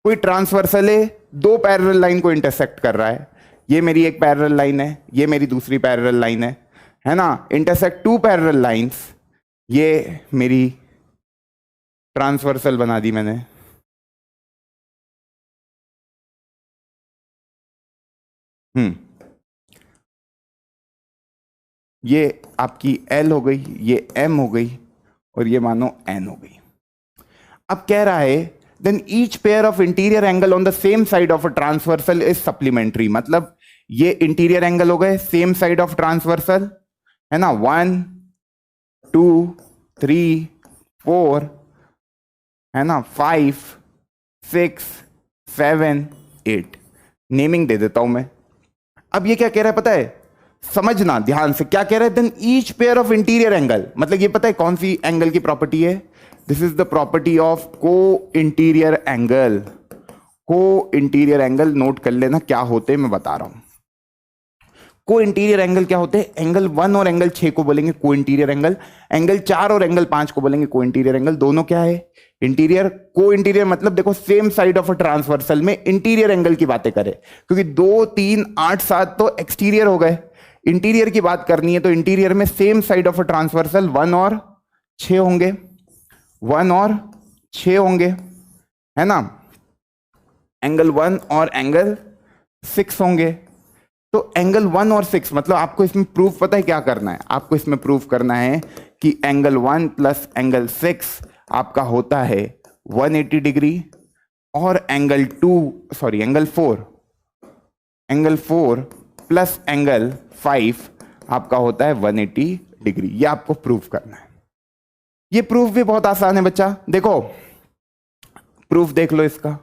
कोई ट्रांसवर्सल है, दो पैरेलल लाइन को इंटरसेक्ट कर रहा है। ये मेरी एक पैरेलल लाइन है, ये मेरी दूसरी पैरेलल लाइन है ना। इंटरसेक्ट टू पैरेलल लाइंस, ये मेरी ट्रांसवर्सल बना दी मैंने। ये आपकी L हो गई, ये M हो गई और ये मानो N हो गई। अब कह रहा है then each pair of interior angle on the same side of a transversal is supplementary. मतलब ये इंटीरियर एंगल हो गए सेम साइड ऑफ ट्रांसवर्सल, है ना। 1 2 3 4, है ना, 5 6 7 8। नेमिंग दे देता हूं मैं। अब ये क्या कह रहा है पता है, समझना ध्यान से क्या कह रहा है, then each pair of interior angle, मतलब ये पता है कौन सी एंगल की प्रॉपर्टी है, this is the property of co interior angle. Co interior angle note कर लेना क्या होते हैं, मैं बता रहा हूं। को इंटीरियर एंगल क्या होते हैं, एंगल 1 और एंगल 6 को बोलेंगे को इंटीरियर एंगल, एंगल 4 और एंगल 5 को बोलेंगे को इंटीरियर एंगल। दोनों क्या है, इंटीरियर। को इंटीरियर मतलब देखो same side of a transversal में इंटीरियर एंगल की बातें करें, क्योंकि 2 3 8 7 तो एक्सटीरियर हो गए, इंटीरियर की बात करनी है तो इंटीरियर में same side of a transversal 1 और 6 होंगे, 1 और 6 होंगे, है ना। एंगल 1 और एंगल 6 होंगे। तो एंगल 1 और 6 मतलब आपको इसमें प्रूफ पता है क्या करना है, आपको इसमें प्रूफ करना है कि एंगल 1 प्लस एंगल 6 आपका होता है 180 डिग्री, और एंगल 4 प्लस एंगल 5 आपका होता है 180 डिग्री। ये आपको प्रूफ करना है। ये प्रूफ भी बहुत आसान है बच्चा, देखो प्रूफ देख लो इसका।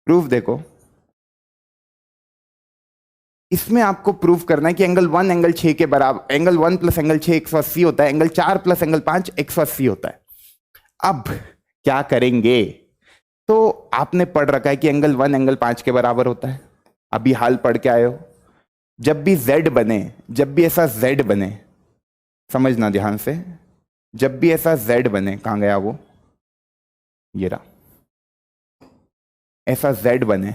प्रूफ देखो, इसमें आपको प्रूफ करना है कि एंगल 1 एंगल 6 के बराबर, एंगल 1 प्लस एंगल 6 180 होता है, एंगल 4 प्लस एंगल 5 180 होता है। अब क्या करेंगे, तो आपने पढ़ रखा है कि एंगल 1 एंगल 5 के बराबर होता है, अभी हाल पढ़ के आए हो। जब भी z बने, जब भी ऐसा z बने, समझना ध्यान से, जब भी ऐसा z बने, कहां गया वो, ये रहा, ऐसा z बने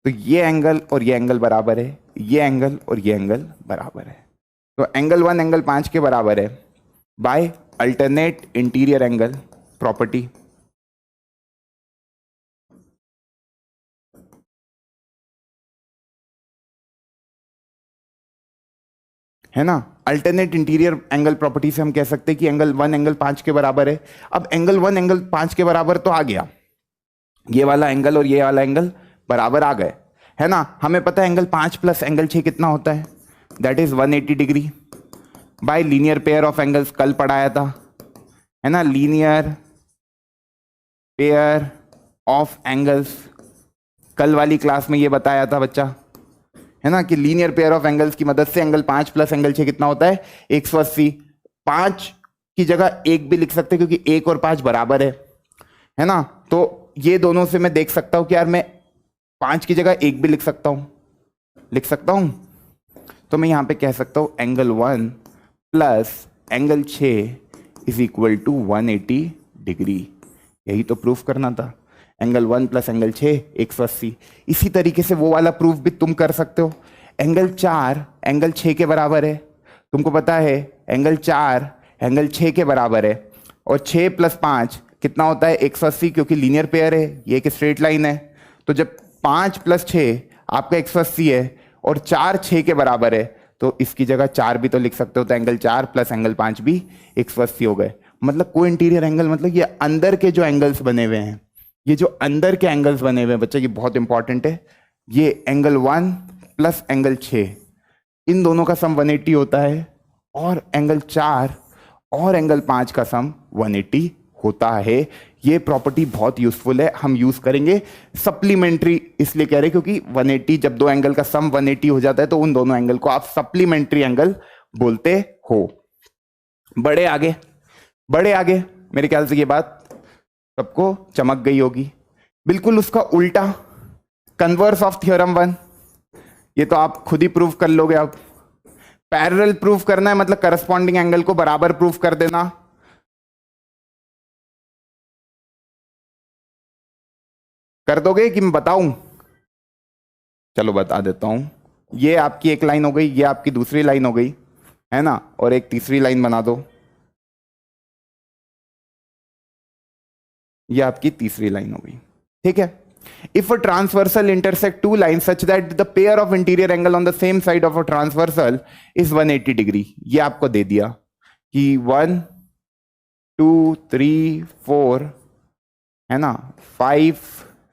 तो ये एंगल और ये एंगल बराबर है, ये एंगल और ये एंगल बराबर है। तो एंगल 1 एंगल 5 के बराबर है by alternate interior angle property. है ना, अल्टरनेट इंटीरियर एंगल प्रॉपर्टी से हम कह सकते हैं कि एंगल 1 एंगल 5 के बराबर है। अब एंगल 1 एंगल 5 के बराबर तो आ गया, ये वाला एंगल और ये वाला एंगल बराबर आ गए, है ना। हमें पता है एंगल 5 प्लस एंगल 6 कितना होता है, that is 180 degree by linear pair of angles, कल पढ़ाया था, है ना, लीनियर पेयर ऑफ एंगल्स, कल वाली क्लास में ये बताया था बच्चा, है ना, कि लीनियर पेयर ऑफ एंगल्स की मदद से एंगल 5 प्लस एंगल 6 कितना होता है 180। 5 की जगह 1 भी लिख सकते हैं क्योंकि 1 और 5 बराबर है ना। तो ये दोनों से मैं देख सकता हूं कि यार मैं 5 की जगह 1 भी लिख सकता हूं। तो मैं यहां पे कह सकता हूं angle 1 plus angle 6 is equal to 180 degree. यही तो प्रूफ करना था, एंगल 1 प्लस एंगल 6 180। इसी तरीके से वो वाला प्रूफ भी तुम कर सकते हो, एंगल 4 एंगल 6 के बराबर है, तुमको पता है एंगल 4 एंगल 6 के बराबर है, और 6 प्लस 5 कितना होता है 180, क्योंकि लीनियर पेयर है, ये एक स्ट्रेट लाइन है। तो जब 5 प्लस 6 आपका 180 है और 4 6 के बराबर है, तो इसकी जगह 4 भी तो लिख सकते हो, तो एंगल 4 प्लस एंगल 5 भी 180 हो गए। मतलब को इंटीरियर एंगल मतलब ये अंदर के जो एंगल्स बने हुए हैं, ये जो अंदर के एंगल्स बने हुए हैं बच्चा, ये बहुत इंपॉर्टेंट है। ये एंगल 1 प्लस एंगल 6 इन दोनों का सम 180 होता है, और एंगल 4 और एंगल 5 का सम 180 होता है। ये प्रॉपर्टी बहुत यूजफुल है, हम यूज करेंगे। सप्लीमेंट्री इसलिए कह रहे हैं क्योंकि 180, जब दो एंगल का सम 180 हो जाता है तो उन दोनों एंगल को आप सप्लीमेंट्री एंगल बोलते हो। बड़े आगे मेरे ख्याल से ये बात सबको चमक गई होगी। बिल्कुल उसका उल्टा, कन्वर्स ऑफ थ्योरम 1, ये तो आप खुद ही प्रूफ कर लोगे। अब पैरेलल प्रूफ करना है, मतलब करस्पॉन्डिंग एंगल को बराबर प्रूफ कर देना। कर दोगे कि मैं बताऊं? चलो बता देता हूं। ये आपकी एक लाइन हो गई, ये आपकी दूसरी लाइन हो गई, है ना, और एक तीसरी लाइन बना दो, ये आपकी तीसरी लाइन हो गई, ठीक है। If a transversal intersect two line such that the pair of interior angle on the same side of a transversal is 180 degree, ये आपको दे दिया कि 1 2 3 4, है ना, 5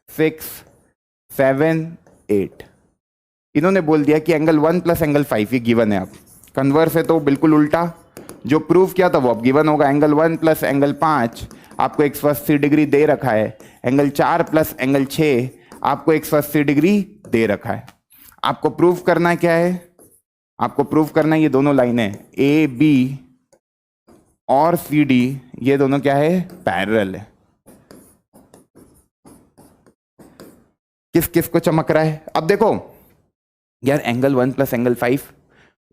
6 7 8, इन्होंने बोल दिया कि एंगल 1 प्लस एंगल 5 ये गिवन है। अब कन्वर्स है तो बिल्कुल उल्टा, जो प्रूफ किया था वो अब गिवन होगा। एंगल 1 प्लस एंगल 5 आपको 180 डिग्री दे रखा है। एंगल 4 प्लस एंगल 6 आपको 180 डिग्री दे रखा है। आपको प्रूफ करना क्या है? आपको प्रूफ करना है ये दोनों लाइनें ए बी और सी डी ये दोनों क्या है? पैरेलल है। किस किस को चमक रहा है? अब देखो यार, एंगल 1 प्लस एंगल 5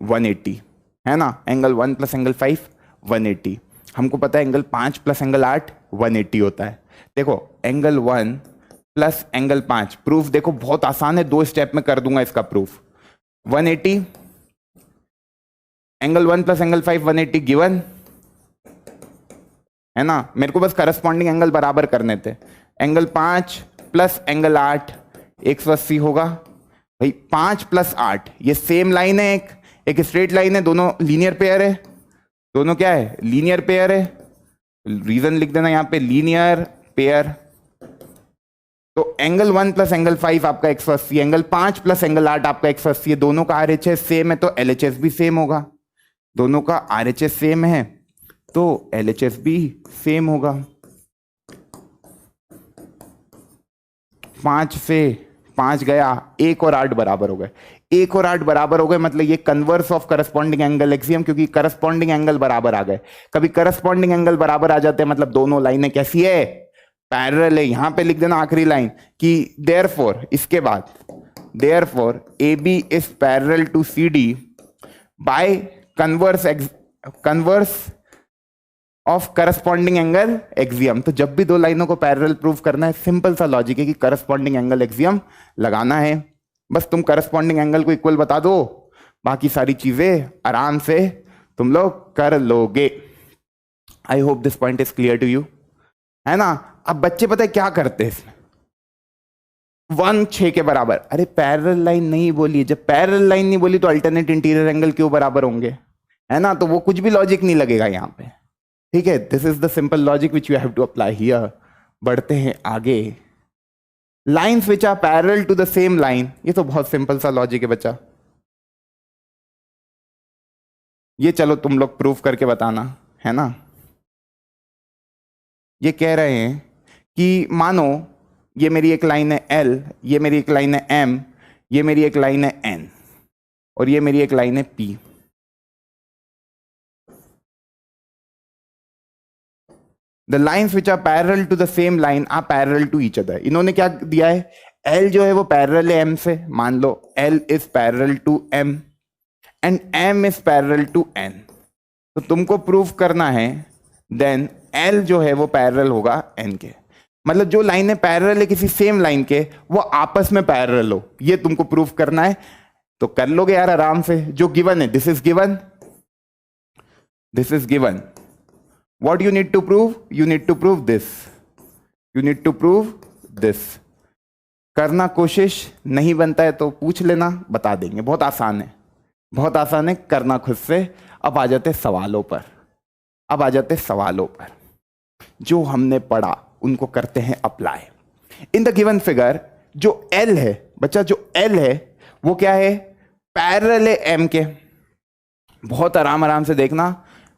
180 है ना, एंगल 1 प्लस एंगल 5 180। हमको पता है एंगल 5 प्लस एंगल 8 180 होता है। देखो एंगल 1 प्लस एंगल 5 प्रूफ देखो बहुत आसान है, 2 स्टेप में कर दूंगा इसका proof. 180 angle 1 plus angle 5 180 given है ना। मेरे को बस करस्पॉन्डिंग एंगल बराबर करने थे। एंगल 5 प्लस एंगल 8 180 होगा। भाई 5 प्लस 8 ये सेम लाइन है, एक स्ट्रेट लाइन है, दोनों लीनियर पेयर है। दोनों क्या है? लीनियर पेयर है। रीजन लिख देना यहां पे, लीनियर पेयर। तो एंगल 1 प्लस एंगल 5 आपका 180, एंगल 5 प्लस एंगल 8 आपका 180 है। दोनों का RHS सेम है तो LHS भी सेम होगा। दोनों का RHS सेम है तो LHS भी सेम होगा। 5 से 5 गया, 1 और 8 बराबर हो गए। 1 और 8 बराबर हो गए मतलब ये converse of corresponding angle axiom, क्योंकि करस्पॉन्डिंग एंगल बराबर आ गए। कभी करस्पॉन्डिंग एंगल बराबर आ जाते हैं मतलब दोनों लाइनें कैसी है? पैरेलल है। यहां पे लिख देना आखिरी लाइन कि देयरफॉर, इसके बाद therefore AB is parallel to CD by converse of corresponding angle axiom. तो जब भी दो लाइनों को पैरेलल प्रूव करना है, सिंपल सा लॉजिक है कि करस्पॉन्डिंग एंगल एक्सियम लगाना है। बस तुम करस्पॉन्डिंग एंगल को इक्वल बता दो, बाकी सारी चीजें आराम से तुम लोग कर लोगे। I hope this point is clear to you, है ना। अब बच्चे पता है क्या करते हैं इसमें? 1 6 के बराबर। अरे पैरेलल लाइन नहीं बोली, जब पैरेलल लाइन नहीं बोली तो अल्टरनेट इंटीरियर एंगल क्यों बराबर होंगे, है ना। तो वो कुछ भी लॉजिक नहीं लगेगा यहाँ पे, ठीक है। This is the simple logic which you have to apply here. बढ़ते हैं आगे। Lines which are parallel to the same line, ये तो बहुत सिंपल सा लॉजिक है बच्चा। ये चलो तुम लोग प्रूफ करके बताना, है ना। ये कह रहे हैं कि मानो ये मेरी एक लाइन है L, ये मेरी एक लाइन है M, ये मेरी एक लाइन है N और ये मेरी एक लाइन है P। The lines which are parallel to the same line are parallel to each other। इन्होंने क्या दिया है? L जो है वो पैरेलल है M से। मान लो L is parallel to M and M is parallel to N। तो तुमको प्रूफ करना है देन L जो है वो पैरेलल होगा N के। मतलब जो लाइनें पैरेलल है किसी सेम लाइन के, वो आपस में पैरेलल हो, ये तुमको प्रूफ करना है। तो कर लोगे यार आराम से। जो गिवन है, this is given, this is given. What you need to prove? You need to prove this. You need to prove this. करना कोशिश, नहीं बनता है तो पूछ लेना, बता देंगे। बहुत आसान है, बहुत आसान है, करना खुद से। अब आ जाते सवालों पर, अब आ जाते सवालों पर। जो हमने पढ़ा उनको करते हैं apply. In the given figure जो L है बच्चा, जो L है वो क्या है? पैरेलल है M के। बहुत आराम से देखना,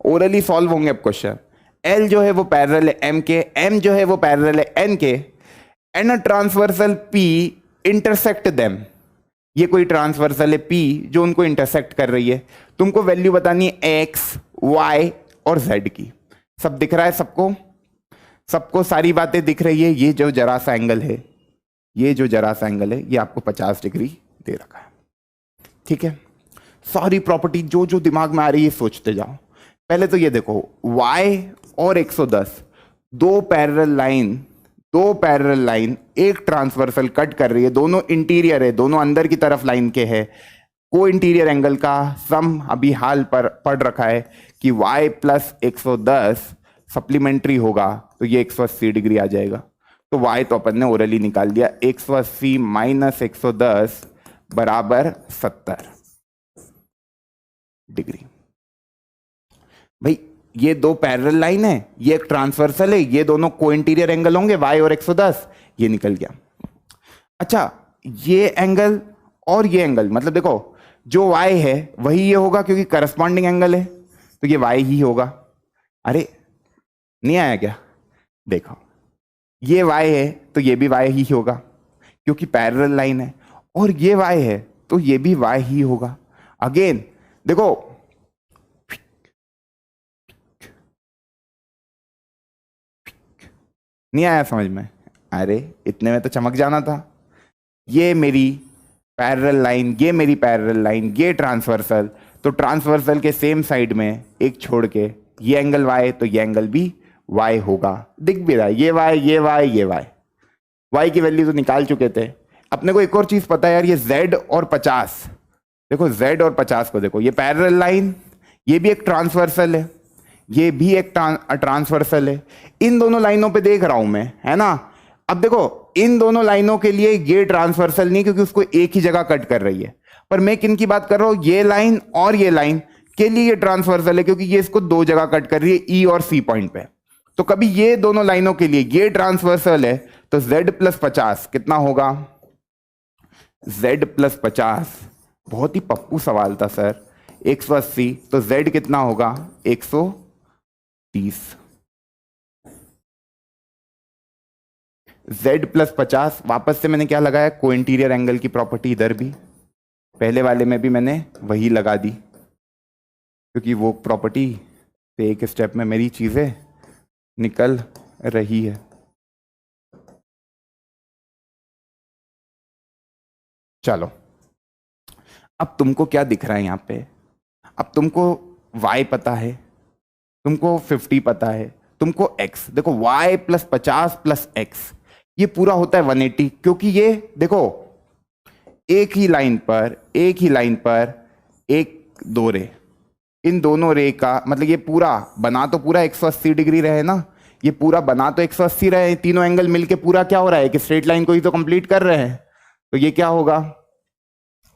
ओरली सॉल्व होंगे अब क्वेश्चन। L जो है वो पैरेलल है M के, M जो है वो पैरेलल है N के, and a transversal P intersect them. ये कोई ट्रांसवर्सल है P जो उनको इंटरसेक्ट कर रही है। तुमको वैल्यू बतानी है X, Y और Z की। सब दिख रहा है सबको? सबको सारी बातें दिख रही है। ये जो जरा सा एंगल है, ये जो जरा सा एंगल है, ये आपको 50 डिग्री दे रखा है, ठीक है। सारी प्रॉपर्टी जो जो दिमाग में आ रही है सोचते जाओ। पहले तो ये देखो, y और 110 दो पैरेलल लाइन एक ट्रांसवर्सल कट कर रही है। दोनों इंटीरियर है, दोनों अंदर की तरफ लाइन के है। को इंटीरियर एंगल का सम अभी हाल पर पढ़ रखा है कि y प्लस 110 सप्लीमेंट्री होगा तो ये 180 डिग्री आ जाएगा। तो y तो अपन ने ओरली निकाल दिया, 180 माइनस 110 बराबर 70 डिग्री। भाई ये दो पैरेलल लाइन है, ये एक ट्रांसवर्सल है, ये दोनों को इंटीरियर एंगल होंगे y और 110, ये निकल गया। अच्छा ये एंगल और ये एंगल, मतलब देखो जो y है वही ये होगा क्योंकि करस्पॉन्डिंग एंगल है। तो ये y ही होगा। अरे नहीं आया क्या? देखो ये y है तो ये भी y ही होगा क्योंकि पैरेलल लाइन है, और ये y है तो ये भी y ही होगा। अगेन देखो नहीं आया समझ में? अरे इतने में तो चमक जाना था। ये मेरी पैरेलल लाइन, ये मेरी पैरेलल लाइन, ये ट्रांसवर्सल, तो ट्रांसवर्सल के सेम साइड में एक छोड़ के ये एंगल y, तो ये एंगल भी y होगा। दिख भी रहा है ये y, ये y, ये y की वैल्यू तो निकाल चुके थे। अपने को एक और चीज पता है यार, ये z और 50, देखो z और 50 को देखो, ये पैरेलल लाइन, ये भी एक ट्रांसवर्सल है, ये भी एक ट्रांसवर्सल है। इन दोनों लाइनों पे देख रहा हूं मैं, है ना। अब देखो इन दोनों लाइनों के लिए ये ट्रांसवर्सल नहीं क्योंकि उसको एक ही जगह कट कर रही है, पर मैं किन की बात कर रहा हूं, ये लाइन और ये लाइन के लिए ये ट्रांसवर्सल है क्योंकि ये इसको दो जगह कट कर रही है, ई और सी पॉइंट पे। तो कभी ये दोनों लाइनों के लिए ये ट्रांसवर्सल है तो z प्लस 50 कितना होगा? z प्लस 50, बहुत ही पप्पू सवाल था सर, 180, तो z कितना होगा? 130। z प्लस 50, वापस से मैंने क्या लगाया, को इंटीरियर एंगल की प्रॉपर्टी, इधर भी पहले वाले में भी मैंने वही लगा दी क्योंकि वो प्रॉपर्टी से एक स्टेप में मेरी चीजें निकल रही है। चलो अब तुमको क्या दिख रहा है यहां पे? अब तुमको y पता है, तुमको 50 पता है, तुमको x, देखो y प्लस 50 प्लस x, ये पूरा होता है 180 क्योंकि ये देखो एक ही लाइन पर एक दो रे, इन दोनों रे का मतलब ये पूरा बना तो पूरा 180 डिग्री रहे ना, ये पूरा बना तो 180 रहे, तीनों एंगल मिलके पूरा क्या हो रहा है कि स्ट्रेट लाइन को ही तो कंप्लीट कर रहे हैं, तो ये क्या होगा,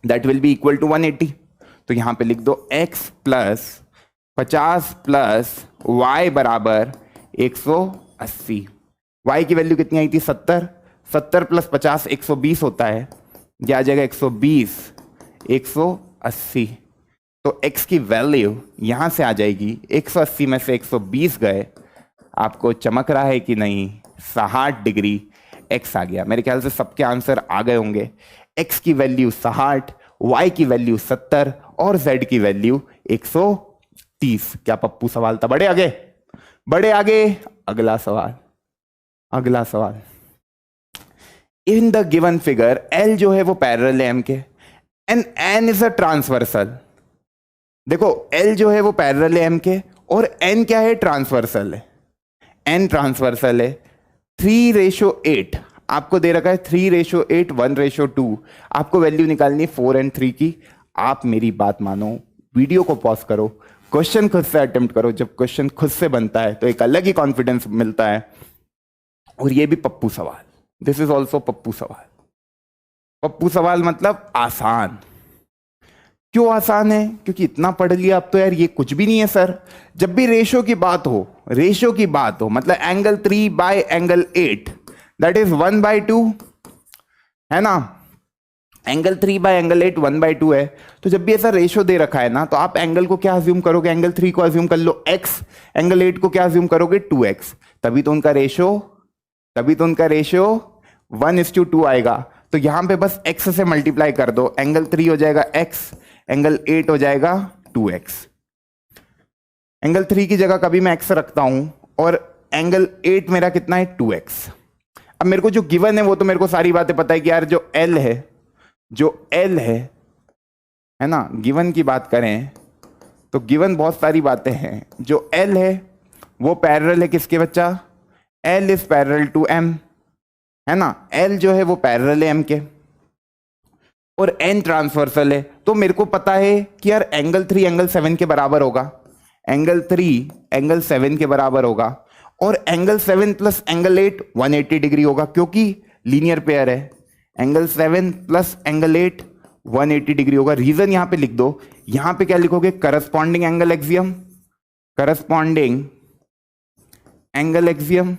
that will be equal to 180। तो यहां पे लिख दो x प्लस 50 प्लस y बराबर 180। y की वैल्यू कितनी आई थी? 70, 70 प्लस 50 120 होता है, यह आ जाएगा 120, 180। तो x की वैल्यू यहां से आ जाएगी, 180 में से 120 गए, आपको चमक रहा है कि नहीं? 60 डिग्री x आ गया। मेरे ख्याल से सबके आंसर आ गए होंगे। x की वैल्यू 60, y की वैल्यू 70 और z की वैल्यू 130। क्या पप्पू सवाल था? बड़े आगे, बड़े आगे। अगला सवाल, अगला सवाल। इन द गिवन फिगर L जो है वो पैरेलल है M के, and N is a transversal. देखो L जो है वो पैरेलल है M के और N क्या है? ट्रांसवर्सल है। N ट्रांसवर्सल है। 3:8 आपको दे रखा है, 3:8, 1:2। आपको वैल्यू निकालनी है 4 and 3 की। आप मेरी बात मानो, वीडियो को पॉज करो, क्वेश्चन खुद से अटेम्प्ट करो। जब क्वेश्चन खुद से बनता है तो एक अलग ही कॉन्फिडेंस मिलता है। और ये भी पप्पू सवाल, दिस इज ऑल्सो पप्पू सवाल। पप्पू सवाल मतलब आसान। क्यों आसान है? क्योंकि इतना पढ़ लिया अब तो यार ये कुछ भी नहीं है सर। जब भी रेशो की बात हो, रेशो की बात हो, मतलब angle 3 bye angle 8 that is 1/2, है ना। एंगल 3 बाय एंगल 8 1/2 है। तो जब भी ऐसा रेशो दे रखा है ना, तो आप एंगल को क्या अज्यूम करोगे? एंगल 3 को अज्यूम कर लो x, एंगल 8 को क्या अज्यूम करोगे? 2x। तभी तो उनका रेशो 1:2 आएगा। तो यहां पे बस x से मल्टीप्लाई कर दो, एंगल 3 हो जाएगा x, एंगल 8 हो जाएगा 2x। एंगल 3 की जगह कभी मैं x रखता हूं और एंगल 8 मेरा कितना है? 2x। अब मेरे को जो गिवन है वो तो मेरे को सारी बातें पता है कि यार जो L है ना, गिवन की बात करें तो गिवन बहुत सारी बातें हैं। जो L है वो पैरेलल है किसके बच्चा? L is parallel to M, है ना। L जो है वो पैरेलल है M के, और N ट्रांसवर्सल है। तो मेरे को पता है कि यार एंगल 3 एंगल 7 के बराबर होगा, एंगल 3 एंगल 7 के बराबर होगा, और एंगल 7 प्लस एंगल 8 180 डिग्री होगा क्योंकि लीनियर पेयर है। एंगल 7 प्लस एंगल 8 180 डिग्री होगा। रीजन यहां पे लिख दो। यहां पे क्या लिखोगे? Corresponding angle axiom, corresponding angle axiom,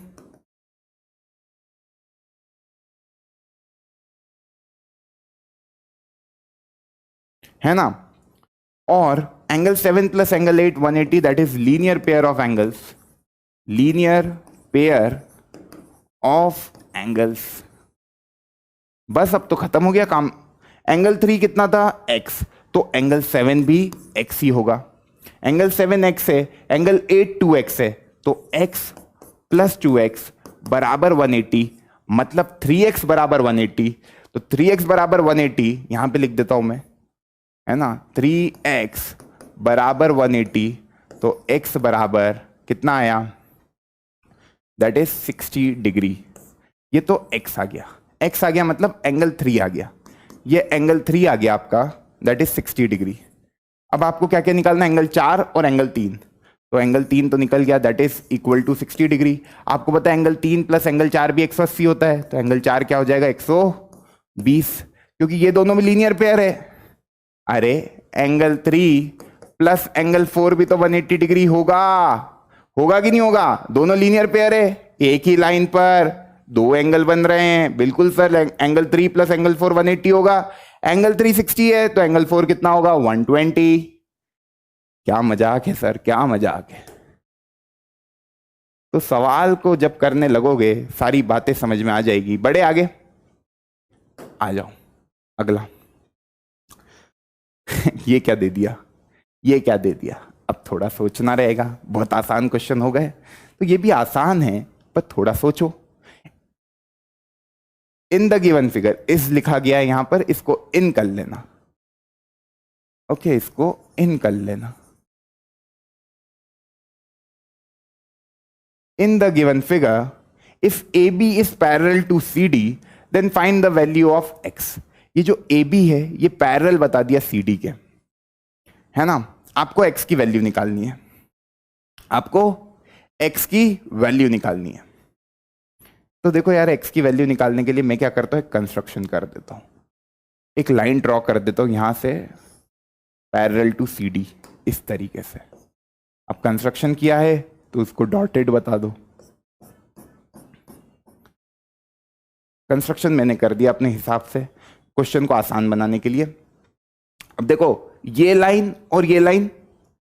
है ना। और angle 7 plus angle 8 180, that is linear pair of angles, linear pair of angles. बस अब तो खत्म हो गया काम। एंगल 3 कितना था? x, तो एंगल 7 भी x ही होगा। एंगल 7 x है, एंगल 8 2x है, तो x प्लस 2x बराबर 180, मतलब 3x बराबर 180। तो 3x बराबर 180 यहां पे लिख देता हूं मैं, है ना, 3x बराबर 180, तो x बराबर कितना आया? That is 60 degree. ये तो x आ गया, x आ गया मतलब एंगल 3 आ गया, ये एंगल 3 आ गया आपका, दैट इज 60 डिग्री। अब आपको क्या क्या निकालना है? एंगल 4 और एंगल 3। तो एंगल 3 तो निकल गया, that is equal to 60 degree. आपको पता है एंगल 3 प्लस एंगल 4 भी 180 होता है, तो एंगल 4 क्या हो जाएगा? 120, क्योंकि ये दोनों में लीनियर पेयर है। अरे एंगल 3 प्लस एंगल 4 भी तो 180 डिग्री होगा, होगा कि नहीं होगा? दोनों लीनियर पेयर है, एक ही लाइन पर दो एंगल बन रहे हैं। बिल्कुल सर, एंगल 3 प्लस एंगल 4 180 होगा। एंगल 360 है तो एंगल 4 कितना होगा? 120। क्या मजाक है सर, क्या मजाक है। तो सवाल को जब करने लगोगे सारी बातें समझ में आ जाएगी। बड़े आगे आ जाओ, अगला। ये क्या दे दिया, ये क्या दे दिया? अब थोड़ा सोचना रहेगा, बहुत आसान क्वेश्चन हो गए। तो ये भी आसान है पर थोड़ा सोचो। इन द गिवन फिगर, इस लिखा गया है यहां पर, इसको इन कर लेना। ओके, इसको इन कर लेना। In the given figure, if AB is parallel to CD, then find the value of X. ये जो AB है ये पैरेलल बता दिया CD के, है ना। आपको X की वैल्यू निकालनी है, आपको X की वैल्यू निकालनी है। तो देखो यार, X की वैल्यू निकालने के लिए मैं क्या करता हूँ, एक कंस्ट्रक्शन कर देता हूँ, एक लाइन ड्रॉ कर देता हूँ यहां से पैरेलल टू CD, इस तरीके से। अब कंस्ट्रक्शन किया है तो उसको डॉटेड बता दो। कंस्ट्रक्शन मैंने कर दिया अपने हिसाब से क्वेश्चन को आसान बनाने के लिए। अब देखो, ये लाइन और ये लाइन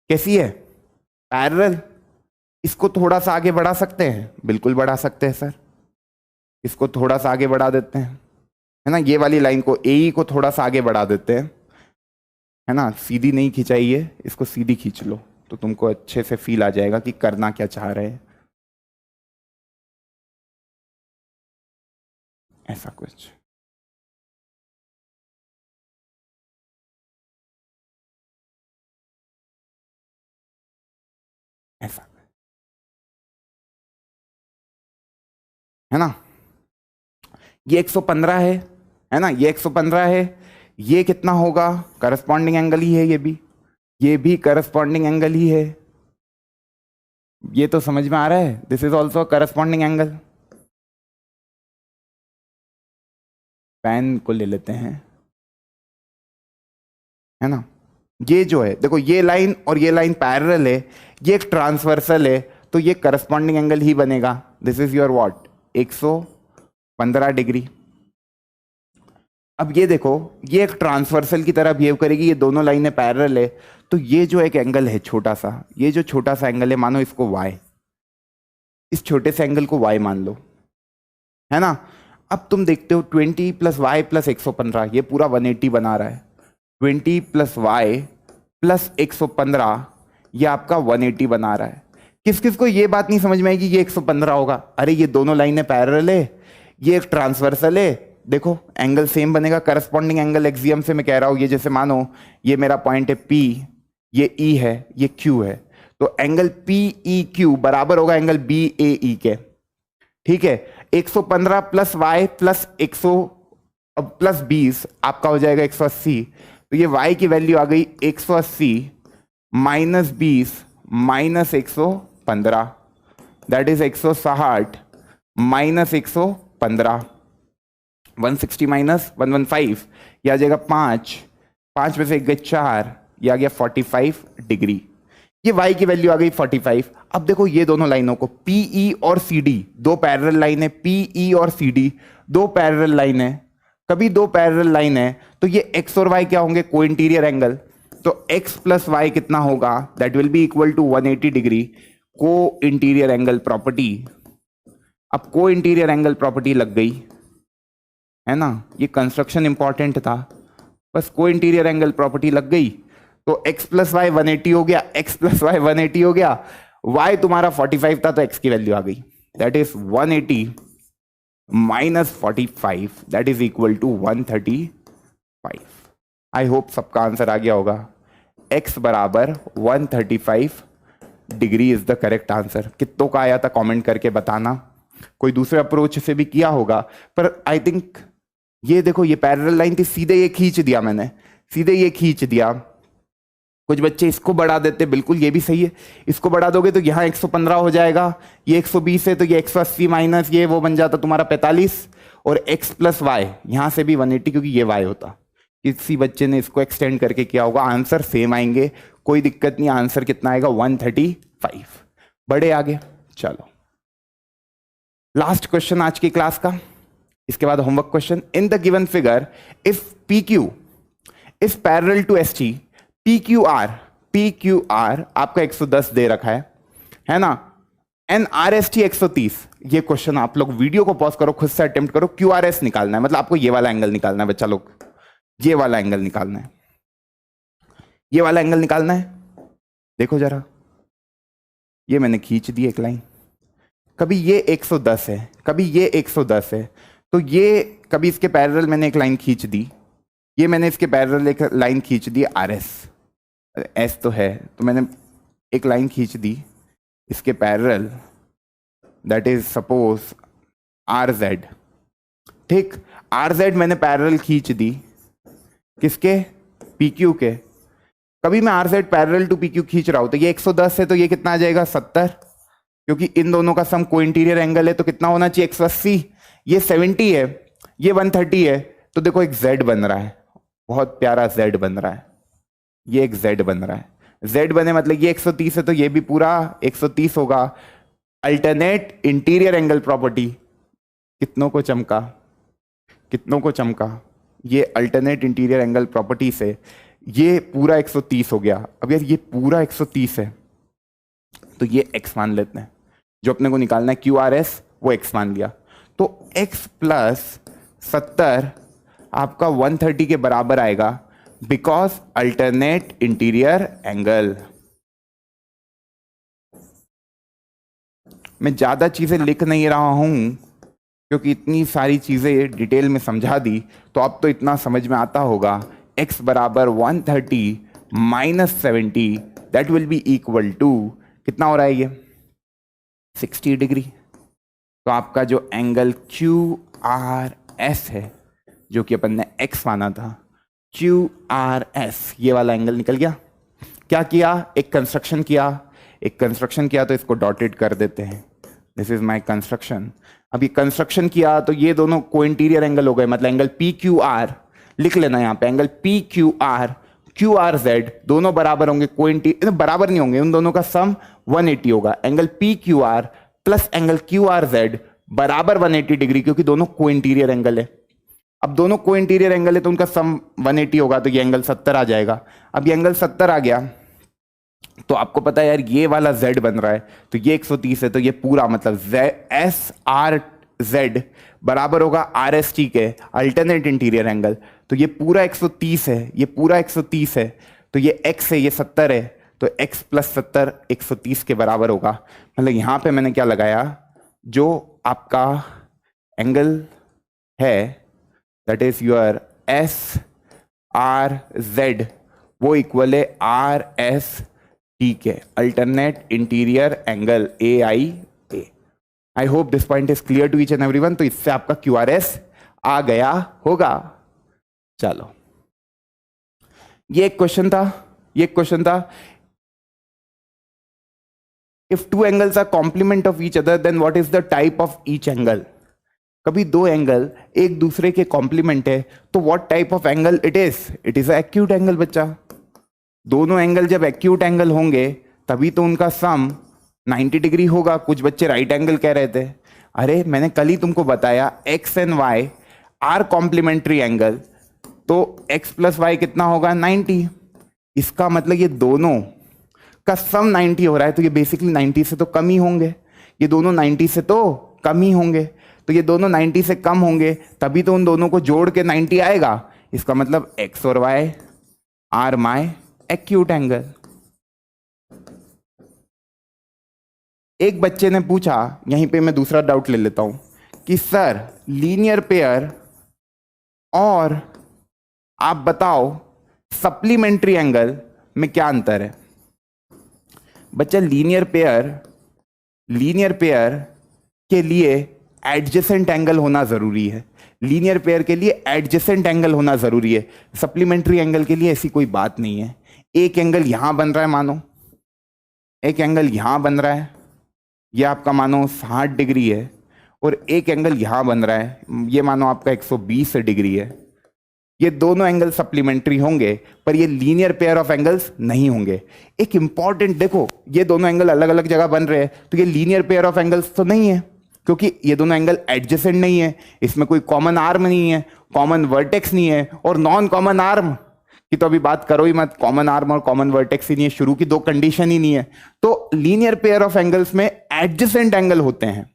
कैसी है? पैरेलल। इसको थोड़ा सा आगे बढ़ा सकते हैं? बिल्कुल बढ़ा सकते हैं सर, इसको थोड़ा सा आगे बढ़ा देते हैं, है ना। ये वाली लाइन को, AE को थोड़ा सा आगे बढ़ा देते हैं, है ना। सीधी नहीं खिंचाई है, इसको सीधी खींच लो तो तुमको अच्छे से फील आ जाएगा कि करना क्या चाह रहे हैं। ऐसा कुछ, ऐसा, है ना। ये 115 है ना, ये 115 है। ये कितना होगा? करस्पॉन्डिंग एंगल ही है, ये भी करस्पॉन्डिंग एंगल ही है। ये तो समझ में आ रहा है, this is also corresponding angle. Pen को ले लेते हैं, है ना। ये जो है देखो, ये लाइन और ये लाइन पैरेलल है, ये एक ट्रांसवर्सल है, तो ये करस्पॉन्डिंग एंगल ही बनेगा। This is your what? 115 degree. अब ये देखो, ये एक ट्रांसवर्सल की तरह बिहेव करेगी, ये दोनों लाइनें पैरेलल है, तो ये जो एक एंगल है छोटा सा, ये जो छोटा सा एंगल है, मानो इसको y, इस छोटे से एंगल को y मान लो, है ना। अब तुम देखते हो 20 प्लस वाई प्लस 115, ये पूरा 180 बना रहा है। 20 प्लस वाई प्लस 115 ये आपका 180 बना रहा है। किस किस को ये बात नहीं समझ में आएगी ये 115 होगा? अरे ये दोनों लाइनें पैरेलल है, ये एक ट्रांसवर्सल है, देखो एंगल सेम बनेगा। करस्पॉन्डिंग एंगल एक्सियम से मैं कह रहा हूं, ये जैसे मानो ये मेरा पॉइंट है P, ये E है, ये Q है, तो एंगल PEQ बराबर होगा एंगल BAE के, ठीक है। 115 प्लस वाई प्लस 100 प्लस 20 आपका हो जाएगा 180। तो ये y की वैल्यू आ गई 180 minus 20 minus 115, that is 160 minus 115, 160 minus 115, ये आ जाएगा 5, 5 में से 1 गए 4, ये आ गया 45 डिग्री। ये y की वैल्यू आ गई 45। अब देखो ये दोनों लाइनों को, PE और CD दो पैरेलल लाइन है, PE और CD दो पैरेलल लाइन है। कभी दो पैरेलल लाइन है तो ये x और y क्या होंगे? Co interior angle. तो x प्लस वाई कितना होगा, that will be equal to 180 degree co interior angle property. अब को इंटीरियर एंगल प्रॉपर्टी लग गई है ना, ये कंस्ट्रक्शन इंपॉर्टेंट था, बस को इंटीरियर एंगल प्रॉपर्टी लग गई तो x प्लस वाई 180 हो गया, x प्लस वाई 180 हो गया, y तुम्हारा 45 था तो x की वैल्यू आ गई, that is 180 minus 45, that is equal to 135। I hope सबका आंसर आ गया होगा, x बराबर 135 degree is the correct answer. कितनों का आया था कमेंट करके बताना, कोई दूसरे अप्रोच से भी किया होगा, पर आई थिंक ये देखो ये पैरेलल लाइन थी, सीधे ये खींच दिया मैंने, सीधे ये खींच दिया। कुछ बच्चे इसको बढ़ा देते, बिल्कुल ये भी सही है, इसको बढ़ा दोगे तो यहाँ 115 हो जाएगा, ये 120 है तो ये 180 माइनस ये वो बन जाता तुम्हारा 45, और x प्लस वाई यहाँ से भी 180 क्योंकि ये y होता। किसी बच्चे ने इसको एक्सटेंड करके किया होगा, आंसर सेम आएंगे, कोई दिक्कत नहीं, आंसर कितना आएगा 135। बड़े आगे चलो, लास्ट क्वेश्चन आज की क्लास का, इसके बाद homework question. In the given figure if PQ is parallel to ST, PQR आपका 110 दे रखा है ना, एंड RST 130। ये क्वेश्चन आप लोग वीडियो को पॉज करो, खुद से अटेम्प्ट करो, QRS निकालना है, मतलब आपको ये वाला एंगल निकालना है बच्चा लोग, ये वाला एंगल निकालना है, ये वाला एंगल निकालना है। देखो जरा, ये मैंने खींच दी एक लाइन, कभी ये 110 है, कभी ये 110 है, तो ये कभी इसके पैरेलल मैंने एक लाइन खींच दी, ये मैंने इसके पैरेलल एक लाइन खींच दी RS, S तो है तो मैंने एक लाइन खींच दी इसके parallel, that is suppose RZ, ठीक, RZ मैंने पैरेलल खींच दी किसके, PQ के। कभी मैं RZ पैरेलल टू PQ खींच रहा हूं तो ये 110 है तो ये कितना आ जाएगा 70, क्योंकि इन दोनों का सम को इंटीरियर एंगल है तो कितना होना चाहिए 180, ये 70 है, ये 130 है, तो देखो एक Z बन रहा है, बहुत प्यारा Z बन रहा है, ये एक Z बन रहा है, Z बने मतलब ये 130 है तो ये भी पूरा 130 होगा। अल्टरनेट इंटीरियर एंगल प्रॉपर्टी कितनों को चमका, कितनों को चमका, ये अल्टरनेट इंटीरियर एंगल प्रॉपर्टी से ये पूरा 130 हो गया। अब यार ये पूरा 130 है तो ये x मान लेते हैं, जो अपने को निकालना है QRS वो x मान लिया, तो x प्लस 70 आपका 130 के बराबर आएगा, बिकॉज अल्टरनेट इंटीरियर एंगल। मैं ज्यादा चीजें लिख नहीं रहा हूं क्योंकि इतनी सारी चीजें डिटेल में समझा दी, तो अब तो इतना समझ में आता होगा, x बराबर 130 minus 70 that will be equal to कितना हो रहा है ये 60 डिग्री। तो आपका जो एंगल QRS है, जो कि अपन ने x माना था, QRS ये वाला एंगल निकल गया। क्या किया, एक कंस्ट्रक्शन किया, तो इसको डॉटेड कर देते हैं, दिस इज माय कंस्ट्रक्शन। अब ये कंस्ट्रक्शन किया तो ये दोनों को इंटीरियर एंगल हो गए, मतलब एंगल PQR लिख लेना यहाँ पे, एंगल PQR QRZ दोनों बराबर होंगे, बराबर नहीं होंगे, उन दोनों का सम 180 होगा। Angle PQR plus angle QRZ बराबर 180 डिग्री, क्योंकि दोनों को इंटीरियर एंगल है। अब दोनों को इंटीरियर एंगल है तो उनका सम 180 होगा, तो ये एंगल 70 आ जाएगा। अब ये एंगल 70 आ गया तो आपको पता है यार ये वाला Z बन रहा है, तो ये 130 है, तो ये पूरा मतलब SRZ बराबर होगा RST के अल्टरनेट इंटीरियर एंगल, तो ये पूरा 130 है, ये पूरा 130 है, तो ये x है, ये 70 है, तो x प्लस 70 130 के बराबर होगा। मतलब यहाँ पे मैंने क्या लगाया, जो आपका एंगल है दैट इज योर SRZ वो इक्वल है RST के alternate interior angle AIA। I hope this point is clear to each and everyone. तो इससे आपका QRS आ गया होगा। चलो ये एक क्वेश्चन था, if two angles are complement of each other then what is the type of each angle. कभी दो एंगल एक दूसरे के कॉम्प्लीमेंट है तो what type of angle it is a acute angle. बच्चा दोनों एंगल जब एक्यूट एंगल होंगे तभी तो उनका सम 90 डिग्री होगा। कुछ बच्चे राइट एंगल कह रहे थे, अरे मैंने कल ही तुमको बताया x and y are complementary angle, तो x प्लस वाई कितना होगा 90। इसका मतलब ये दोनों का सम 90 हो रहा है, तो ये बेसिकली 90 से तो कम ही होंगे, ये दोनों 90 से तो कम ही होंगे, तो ये दोनों 90 से कम होंगे, तभी तो उन दोनों को जोड़ के 90 आएगा। इसका मतलब x और y are my acute angle. एक बच्चे ने पूछा, यहीं पे मैं दूसरा डाउट ले लेता हूं, कि सर लीनियर पेयर और आप बताओ सप्लीमेंट्री एंगल में क्या अंतर है। बच्चा लीनियर पेयर के लिए एडजेसेंट एंगल होना जरूरी है, लीनियर पेयर के लिए एडजेसेंट एंगल होना जरूरी है। सप्लीमेंट्री एंगल के लिए ऐसी कोई बात नहीं है। एक एंगल यहां बन रहा है, मानो एक एंगल यहां बन रहा है, यह आपका मानो 60 डिग्री है, और एक एंगल यहां बन रहा है, ये मानो आपका 120 डिग्री है। ये दोनों एंगल सप्लीमेंट्री होंगे, पर ये लीनियर पेयर ऑफ एंगल्स नहीं होंगे। एक इंपॉर्टेंट देखो, ये दोनों एंगल अलग अलग जगह बन रहे हैं, तो ये लीनियर पेयर ऑफ एंगल्स तो नहीं है, क्योंकि ये दोनों एंगल एडजेसेंट नहीं है, इसमें कोई कॉमन आर्म नहीं है, कॉमन वर्टेक्स नहीं है, और नॉन कॉमन आर्म की तो अभी बात करो ही मत, कॉमन आर्म और कॉमन वर्टेक्स ही नहीं है, शुरू की दो कंडीशन ही नहीं है। तो लीनियर पेयर ऑफ एंगल्स में एडजेसेंट एंगल होते हैं,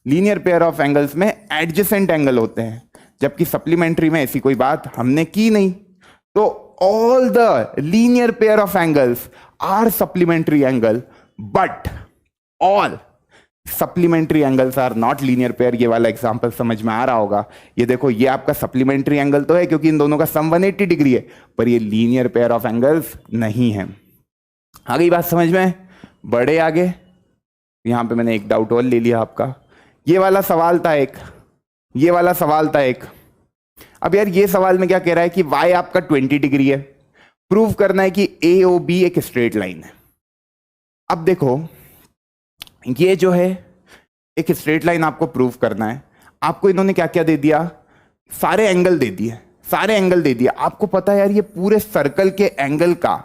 लीनियर पेयर ऑफ एंगल्स में एडजेसेंट एंगल होते हैं, जबकि सप्लीमेंट्री में ऐसी कोई बात हमने की नहीं। तो all the linear pair of angles are supplementary angle, but all supplementary angles are not linear pair. ये वाला एग्जांपल समझ में आ रहा होगा। ये देखो, ये आपका सप्लीमेंट्री एंगल तो है क्योंकि इन दोनों का सम 180 डिग्री है, पर ये लीनियर पेयर ऑफ एंगल्स नहीं है। आ गई बात समझ में? बड़े आगे, यहां पे मैंने एक डाउट और ले लिया आपका। ये वाला सवाल था एक, ये वाला सवाल था एक। अब यार ये सवाल में क्या कह रहा है कि y आपका 20 डिग्री है, प्रूव करना है कि AOB एक स्ट्रेट लाइन है। अब देखो, ये जो है एक स्ट्रेट लाइन आपको प्रूव करना है। आपको इन्होंने क्या क्या दे दिया? सारे एंगल दे दिए, सारे एंगल दे दिया। आपको पता है यार ये पूरे सर्कल के एंगल का,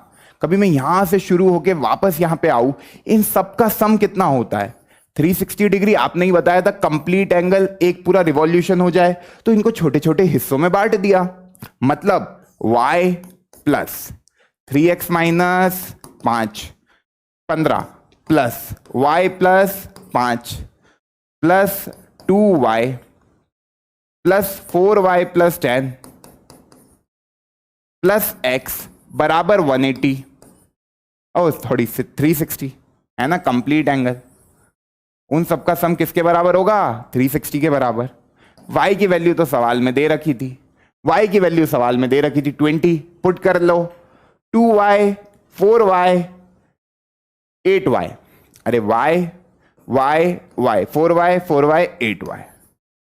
कभी मैं यहां से शुरू होके वापस यहां पे आऊं, इन सब का सम कितना होता है? 360 डिग्री। आपने ही बताया था कंप्लीट एंगल एक पूरा रिवॉल्यूशन हो जाए, तो इनको छोटे छोटे हिस्सों में बांट दिया। मतलब y plus 3x minus 5 15 plus y plus 5 plus 2y plus 4y plus 10 plus x बराबर 180 और थोड़ी सी 360 है ना कंप्लीट एंगल। उन सबका सम किसके बराबर होगा? 360 के बराबर। y की वैल्यू तो सवाल में दे रखी थी, y की वैल्यू सवाल में दे रखी थी 20, पुट कर लो। 2y 4y 8y, अरे y y y 4y 4y 8y,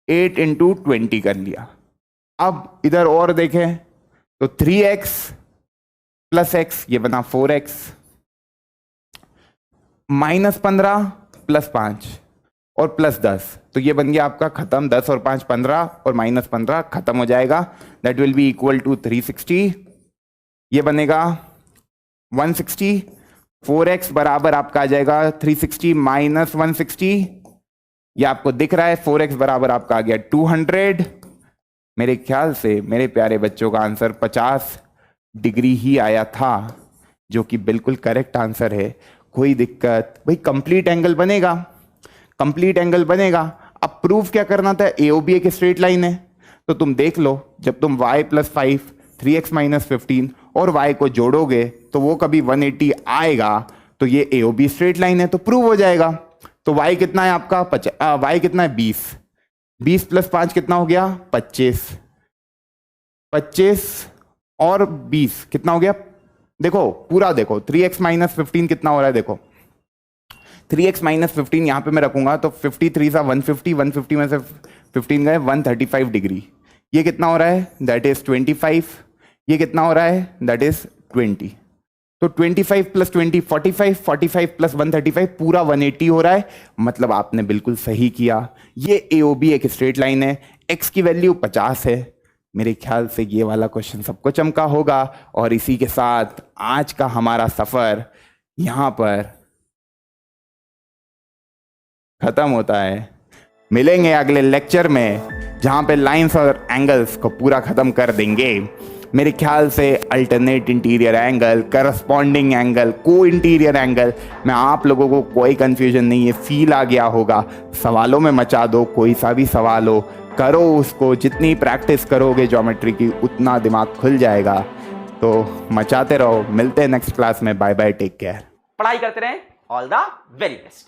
8 into 20 कर लिया। अब इधर और देखें तो 3x प्लस x, ये बना 4x, माइनस 15 प्लस 5 और प्लस 10, तो ये बन गया आपका खत्म। 10 और 5 15 और माइनस 15 खत्म हो जाएगा। That will be equal to 360, ये बनेगा 160। 4x बराबर आपका आ जाएगा 360 माइनस 160, ये आपको दिख रहा है। 4x बराबर आपका आ गया 200। मेरे ख्याल से मेरे प्यारे बच्चों का आंसर 50 डिग्री ही आया था, जो कि बिल्कुल करेक्ट आंसर है। कोई दिक्कत भाई, कंप्लीट एंगल बनेगा, कंप्लीट एंगल बनेगा। अब प्रूफ क्या करना था? AOB एक स्ट्रेट लाइन है, तो तुम देख लो, जब तुम y प्लस 5 3x माइनस 15 और y को जोड़ोगे तो वो कभी 180 आएगा, तो ये AOB स्ट्रेट लाइन है, तो प्रूव हो जाएगा। तो y कितना है आपका? y कितना है? 20। 20 प्लस 5 कितना हो गया? 25। 25 और 20 कितना हो गया? देखो पूरा देखो, 3x माइनस 15 कितना हो रहा है? देखो 3x माइनस 15 यहां पे मैं रखूंगा तो 53 सा 150, 150 में से 15 गए 135 डिग्री। ये कितना हो रहा है? That is 25। ये कितना हो रहा है? That is 20। तो 25 प्लस 20 45, 45 प्लस 135 पूरा 180 हो रहा है। मतलब आपने बिल्कुल सही किया। ये AOB एक स्ट्रेट लाइन है, x की वैल्यू 50 है। मेरे ख्याल से ये वाला क्वेश्चन सबको चमका होगा। और इसी के साथ आज का हमारा सफर यहां पर खत्म होता है। मिलेंगे अगले लेक्चर में, जहां पे लाइंस और एंगल्स को पूरा खत्म कर देंगे। मेरे ख्याल से alternate interior angle, corresponding angle, co interior angle में आप लोगों को कोई कंफ्यूजन नहीं है, फील आ गया होगा। सवालों में मचा दो, कोई सा भी सवाल हो करो उसको, जितनी प्रैक्टिस करोगे ज्योमेट्री की उतना दिमाग खुल जाएगा। तो मचाते रहो, मिलते हैं नेक्स्ट क्लास में। Bye bye, take care. पढ़ाई करते रहें। All the very best.